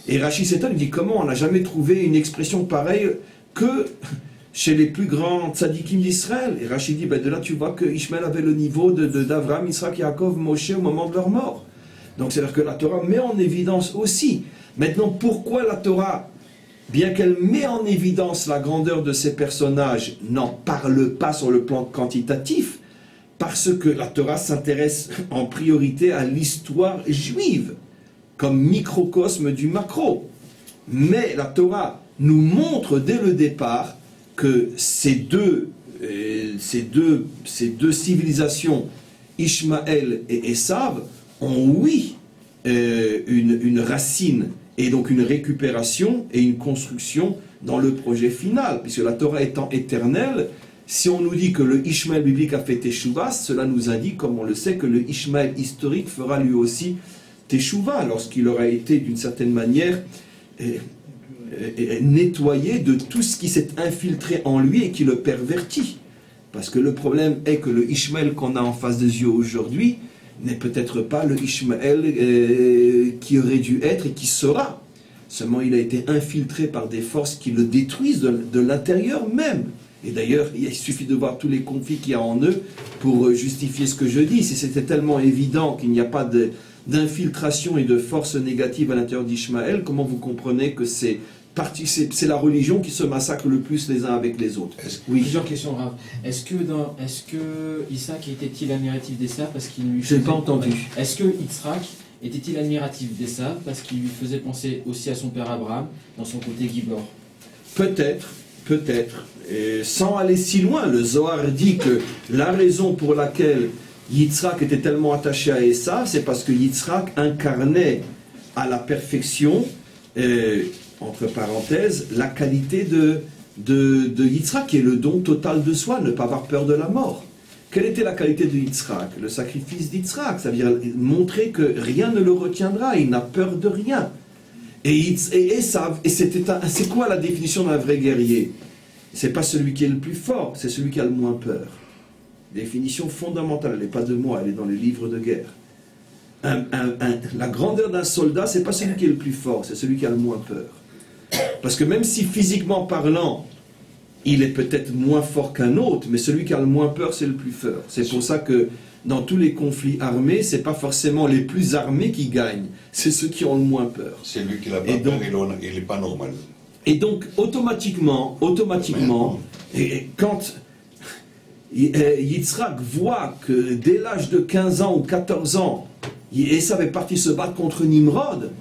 Et Rashi s'étonne, il dit comment on n'a jamais trouvé une expression pareille que chez les plus grands tzadikim d'Israël. Et Rashi dit, de là tu vois que Ishmaël avait le niveau d'Abraham, Isaac, Yaakov, Moshe au moment de leur mort. Donc c'est-à-dire que la Torah met en évidence aussi. Maintenant, pourquoi la Torah, bien qu'elle met en évidence la grandeur de ces personnages, n'en parle pas sur le plan quantitatif? Parce que la Torah s'intéresse en priorité à l'histoire juive, comme microcosme du macro. Mais la Torah nous montre dès le départ que ces deux civilisations, Ishmaël et Esav, ont oui une racine et donc une récupération et une construction dans le projet final, puisque la Torah étant éternelle, si on nous dit que le Ishmaël biblique a fait Teshuvah, cela nous indique, comme on le sait, que le Ishmaël historique fera lui aussi Teshuvah, lorsqu'il aura été d'une certaine manière nettoyé de tout ce qui s'est infiltré en lui et qui le pervertit. Parce que le problème est que le Ishmaël qu'on a en face des yeux aujourd'hui n'est peut-être pas le Ishmaël qui aurait dû être et qui sera. Seulement il a été infiltré par des forces qui le détruisent de l'intérieur même. Et d'ailleurs, il suffit de voir tous les conflits qu'il y a en eux pour justifier ce que je dis. Si c'était tellement évident qu'il n'y a pas d'infiltration et de force négative à l'intérieur d'Ishmaël, comment vous comprenez que c'est la religion qui se massacre le plus les uns avec les autres? Oui. Plusieurs questions, Rav. Est-ce que Isaac était-il admiratif d'Esav parce qu'il lui Je n'ai pas entendu. Est-ce que Yitzhak était-il admiratif d'Esav parce qu'il lui faisait penser aussi à son père Abraham dans son côté Gibor? Peut-être. Et sans aller si loin, le Zohar dit que la raison pour laquelle Yitzhak était tellement attaché à Esav, c'est parce que Yitzhak incarnait à la perfection, entre parenthèses, la qualité de Yitzhak, qui est le don total de soi, ne pas avoir peur de la mort. Quelle était la qualité de Yitzhak? Le sacrifice d'Yitzhak, c'est-à-dire montrer que rien ne le retiendra, il n'a peur de rien. Et Esav, c'est quoi la définition d'un vrai guerrier? C'est pas celui qui est le plus fort, c'est celui qui a le moins peur. Définition fondamentale, elle n'est pas de moi, elle est dans les livres de guerre. La grandeur d'un soldat, c'est pas celui qui est le plus fort, c'est celui qui a le moins peur. Parce que même si physiquement parlant, il est peut-être moins fort qu'un autre, mais celui qui a le moins peur, c'est le plus fort. C'est pour ça que dans tous les conflits armés, c'est pas forcément les plus armés qui gagnent, c'est ceux qui ont le moins peur. C'est lui qui n'a pas peur, il n'est pas normal. Et donc, automatiquement, et quand Yitzhak voit que dès l'âge de 15 ans ou 14 ans, Esav est parti se battre contre Nimrod,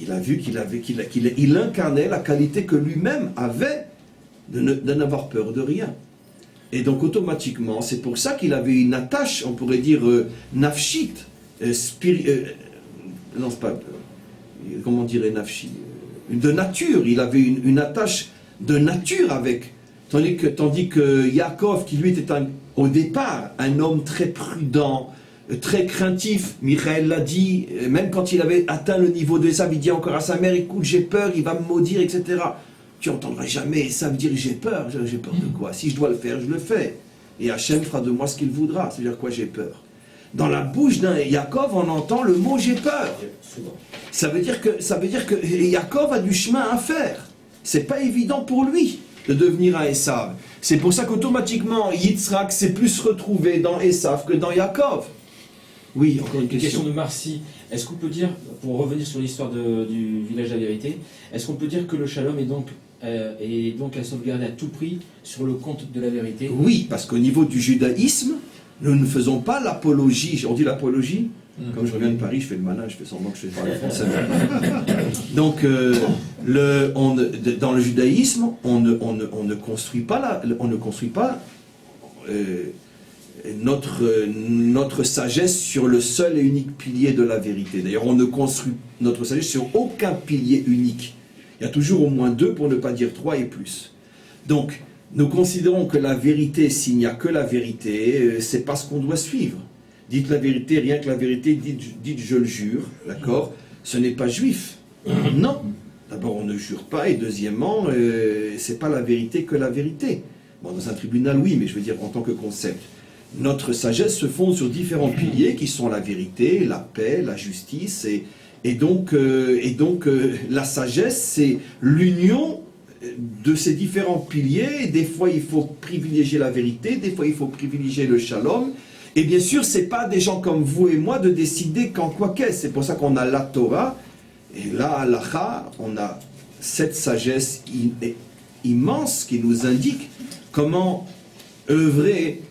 il a vu qu'il incarnait la qualité que lui-même avait de n'avoir peur de rien. Et donc automatiquement, c'est pour ça qu'il avait une attache, on pourrait dire nafshit, non c'est pas, comment on dirait nafshi, de nature, il avait une attache de nature avec, tandis que Yaakov, qui lui était au départ un homme très prudent, très craintif, Michael l'a dit, même quand il avait atteint le niveau d'Esav, il dit encore à sa mère, écoute, j'ai peur, il va me maudire, etc. Tu n'entendras jamais Esav dire, j'ai peur de quoi? Si je dois le faire, je le fais. Et Hachem fera de moi ce qu'il voudra. C'est-à-dire quoi, j'ai peur? Dans la bouche d'un Yaakov, on entend le mot j'ai peur. Ça veut dire que Yaakov a du chemin à faire. C'est pas évident pour lui de devenir un Esav. C'est pour ça qu'automatiquement, Yitzhak s'est plus retrouvé dans Esav que dans Yaakov. Oui, encore une question. De Marcy. Est-ce qu'on peut dire, pour revenir sur l'histoire du village de la vérité, est-ce qu'on peut dire que le shalom est donc à sauvegarder à tout prix sur le compte de la vérité? Oui, parce qu'au niveau du judaïsme, nous ne faisons pas l'apologie. On dit l'apologie? Comme je reviens de Paris, je fais le malin, je fais semblant que je fais parler français. Donc, dans le judaïsme, on ne construit pas notre sagesse sur le seul et unique pilier de la vérité. D'ailleurs, on ne construit notre sagesse sur aucun pilier unique. Il y a toujours au moins 2, pour ne pas dire 3 et plus. Donc, nous considérons que la vérité, s'il n'y a que la vérité, c'est pas ce qu'on doit suivre. Dites la vérité, rien que la vérité, dites je le jure, d'accord? Ce n'est pas juif. Non. D'abord, on ne jure pas, et deuxièmement, c'est pas la vérité que la vérité. Bon, dans un tribunal, oui, mais je veux dire en tant que concept. Notre sagesse se fonde sur différents piliers qui sont la vérité, la paix, la justice, et donc la sagesse, c'est l'union de ces différents piliers. Des fois, il faut privilégier la vérité, des fois, il faut privilégier le shalom. Et bien sûr, ce n'est pas des gens comme vous et moi de décider quand quoi qu'est-ce. C'est pour ça qu'on a la Torah, et la halacha, on a cette sagesse immense qui nous indique comment œuvrer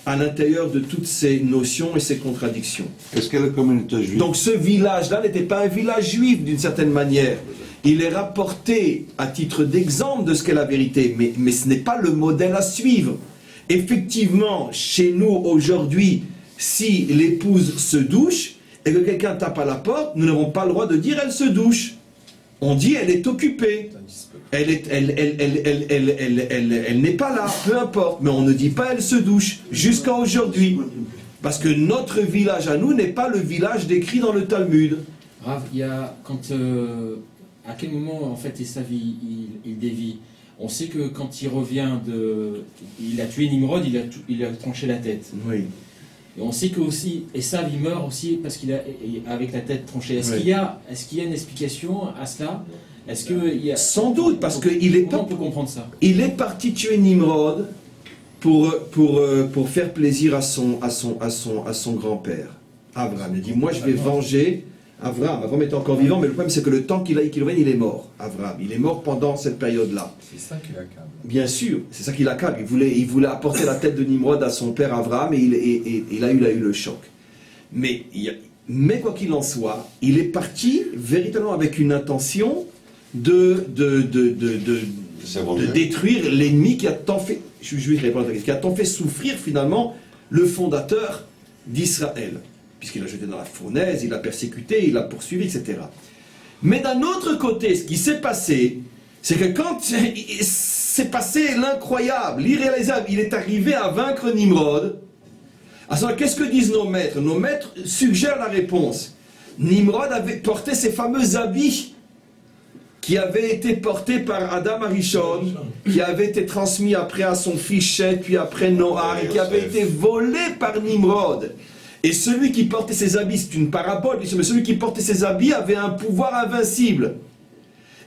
à l'intérieur de toutes ces notions et ces contradictions. Est-ce que la communauté juive... Donc ce village-là n'était pas un village juif d'une certaine manière. Il est rapporté à titre d'exemple de ce qu'est la vérité, mais ce n'est pas le modèle à suivre. Effectivement, chez nous aujourd'hui, si l'épouse se douche et que quelqu'un tape à la porte, nous n'avons pas le droit de dire elle se douche. On dit elle est occupée. Elle n'est pas là, peu importe, mais on ne dit pas elle se douche, jusqu'à aujourd'hui. Parce que notre village à nous n'est pas le village décrit dans le Talmud. Rav, il y a à quel moment en fait Esav il dévie? On sait que quand il revient il a tué Nimrod, il a tranché la tête. Oui. Et on sait que aussi Esav il meurt aussi parce qu'il a avec la tête tranchée. Est-ce qu'il y a une explication à cela? Est-ce que sans doute, parce qu'il est comment on peut comprendre ça? Il est parti tuer Nimrod pour faire plaisir à son grand-père, Abraham. Il dit, moi je vais venger Abraham est encore vivant, mais le problème c'est que le temps qu'il revienne, il est mort, Abraham. Il est mort pendant cette période-là. C'est ça qui l'accable. Bien sûr, c'est ça qui l'accable. Il voulait apporter la tête de Nimrod à son père Abraham, et là il a eu le choc. Mais quoi qu'il en soit, il est parti véritablement avec une intention de détruire l'ennemi qui a tant fait, qui a tant fait souffrir finalement le fondateur d'Israël, puisqu'il l'a jeté dans la fournaise, il l'a persécuté, il l'a poursuivi, etc. Mais d'un autre côté, ce qui s'est passé, c'est que quand s'est passé l'incroyable, l'irréalisable, il est arrivé à vaincre Nimrod. À ce moment, qu'est-ce que disent nos maîtres? Nos maîtres suggèrent la réponse. Nimrod avait porté ses fameux habits qui avaient été portés par Adam Arishon, qui avaient été transmis après à son fils Shet, puis après Noah, et qui avaient été volés par Nimrod. Et celui qui portait ses habits, c'est une parabole, mais celui qui portait ses habits avait un pouvoir invincible.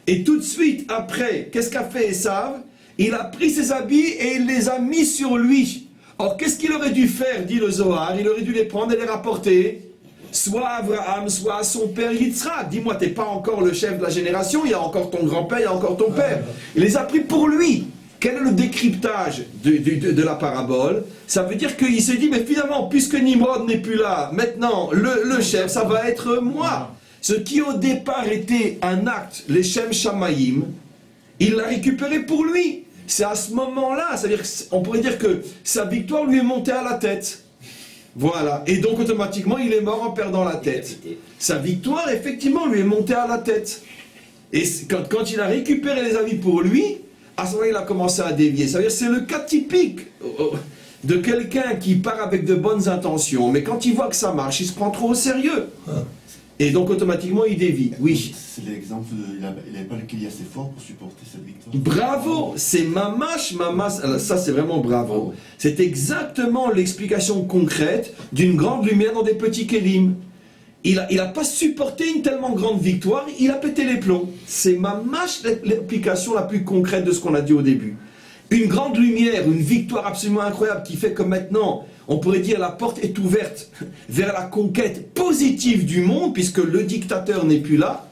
Et tout de suite après, qu'est-ce qu'a fait Esav? Il a pris ses habits et il les a mis sur lui. Or, qu'est-ce qu'il aurait dû faire, dit le Zohar? Il aurait dû les prendre et les rapporter soit à Abraham, soit à son père Yitzhak. Dis-moi, t'es pas encore le chef de la génération, il y a encore ton grand-père, il y a encore ton père. Il les a pris pour lui. Quel est le décryptage de la parabole? Ça veut dire qu'il s'est dit, mais finalement, puisque Nimrod n'est plus là, maintenant, le chef, ça va être moi. Ce qui au départ était un acte, les Shem Shamayim, il l'a récupéré pour lui. C'est à ce moment-là, c'est-à-dire qu'on pourrait dire que sa victoire lui est montée à la tête. Voilà. Et donc automatiquement, il est mort en perdant la tête. Sa victoire, effectivement, lui est montée à la tête. Et quand il a récupéré les avis pour lui, à ce moment-là, il a commencé à dévier. C'est-à-dire c'est le cas typique de quelqu'un qui part avec de bonnes intentions, mais quand il voit que ça marche, il se prend trop au sérieux. Et donc automatiquement, il dévie. Oui. C'est l'exemple, il n'avait pas le Kili assez fort pour supporter cette victoire. Bravo, c'est mamash. Ça c'est vraiment bravo. C'est exactement l'explication concrète d'une grande lumière dans des petits kélim. Il n'a pas supporté une tellement grande victoire, il a pété les plombs. C'est mamash l'application la plus concrète de ce qu'on a dit au début. Une grande lumière, une victoire absolument incroyable qui fait que maintenant, on pourrait dire la porte est ouverte vers la conquête positive du monde, puisque le dictateur n'est plus là.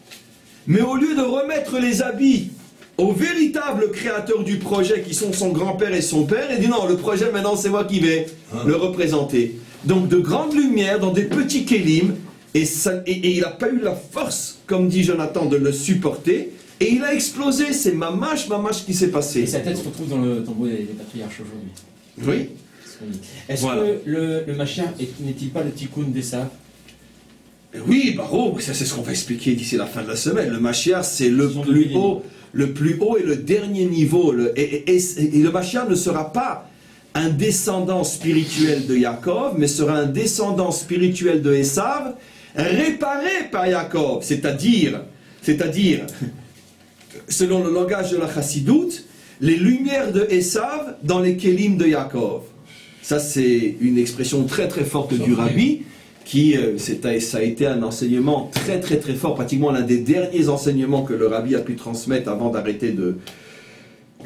Mais au lieu de remettre les habits au véritable créateur du projet, qui sont son grand-père et son père, il dit non, le projet maintenant c'est moi qui vais le représenter. Donc de grandes lumières dans des petits kélim, et il n'a pas eu la force, comme dit Jonathan, de le supporter, et il a explosé. C'est mamash qui s'est passé. Et sa tête se retrouve dans le tombeau des patriarches aujourd'hui. Oui. Est-ce Voilà. que le Mashiach n'est-il pas le tikkun d'Esav? Oui, Baro, ça c'est ce qu'on va expliquer d'ici la fin de la semaine. Le Mashiach, c'est le plus haut et le dernier niveau. Et le Mashiach ne sera pas un descendant spirituel de Yaakov, mais sera un descendant spirituel de Esav, réparé par Yaakov. C'est-à-dire, selon le langage de la Chassidoute, les lumières de Esav dans les kélim de Yaakov. Ça, c'est une expression très très forte du Rabbi, ça a été un enseignement très très très fort, pratiquement l'un des derniers enseignements que le Rabbi a pu transmettre avant d'arrêter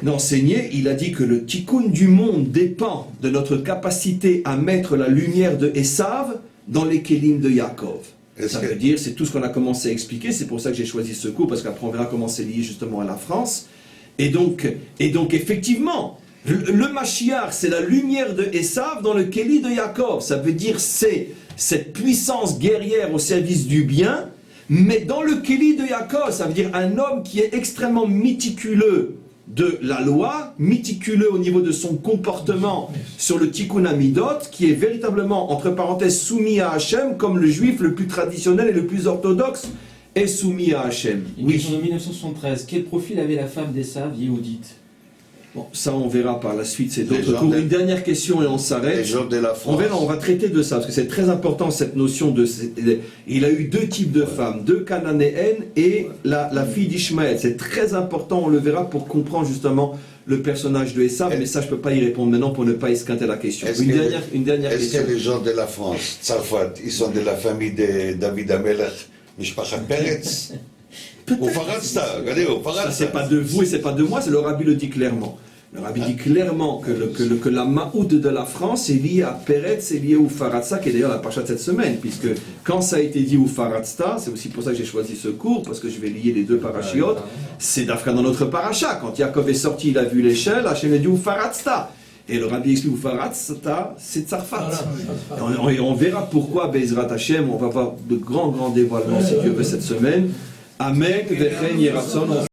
d'enseigner. Il a dit que le tikkun du monde dépend de notre capacité à mettre la lumière de Esav dans les kélim de Yaakov. Ça veut dire, c'est tout ce qu'on a commencé à expliquer, c'est pour ça que j'ai choisi ce cours, parce qu'après on verra comment c'est lié justement à la France. Et donc effectivement, le Mashiach, c'est la lumière de Esav dans le Kéli de Yaakov. Ça veut dire c'est cette puissance guerrière au service du bien, mais dans le Kéli de Yaakov, ça veut dire un homme qui est extrêmement méticuleux de la loi, méticuleux au niveau de son comportement sur le Tikkun Amidot, qui est véritablement, entre parenthèses, soumis à Hachem, comme le juif le plus traditionnel et le plus orthodoxe est soumis à Hachem. Une question de 1973. Quel profil avait la femme d'Esav, Yehudit? Bon, ça on verra par la suite, c'est d'autres cours. Une dernière question et on s'arrête. Les gens de la France. On va traiter de ça, parce que c'est très important cette notion de... Il a eu deux types de femmes, deux cananéennes et la fille d'Ishmaël. C'est très important, on le verra, pour comprendre justement le personnage de Esav, mais ça je ne peux pas y répondre maintenant pour ne pas esquinter la question. Une dernière question. Est-ce que les gens de la France, Tzarfat, ils sont de la famille de David Amelech, Mishpachat Peretz ou Faradsta, regardez, au Faradsta. Ça, c'est pas de vous et c'est pas de moi, c'est le Rabbi le dit clairement. Le Rabbi dit clairement que la Ma'oud de la France est liée à Peretz, c'est lié au Faradsta, qui est d'ailleurs la paracha de cette semaine, puisque quand ça a été dit au Faradsta, c'est aussi pour ça que j'ai choisi ce cours, parce que je vais lier les deux parachiotes, c'est d'Afrique dans notre paracha. Quand Yaakov est sorti, il a vu l'échelle, Hachem a dit au Faradsta. Et le Rabbi explique au Faradsta, c'est Tzarfat. Et on verra pourquoi, Bezrat Hachem, on va avoir de grands dévoilements, si Dieu veut, cette semaine. Amen, Vechen, Yeratzon.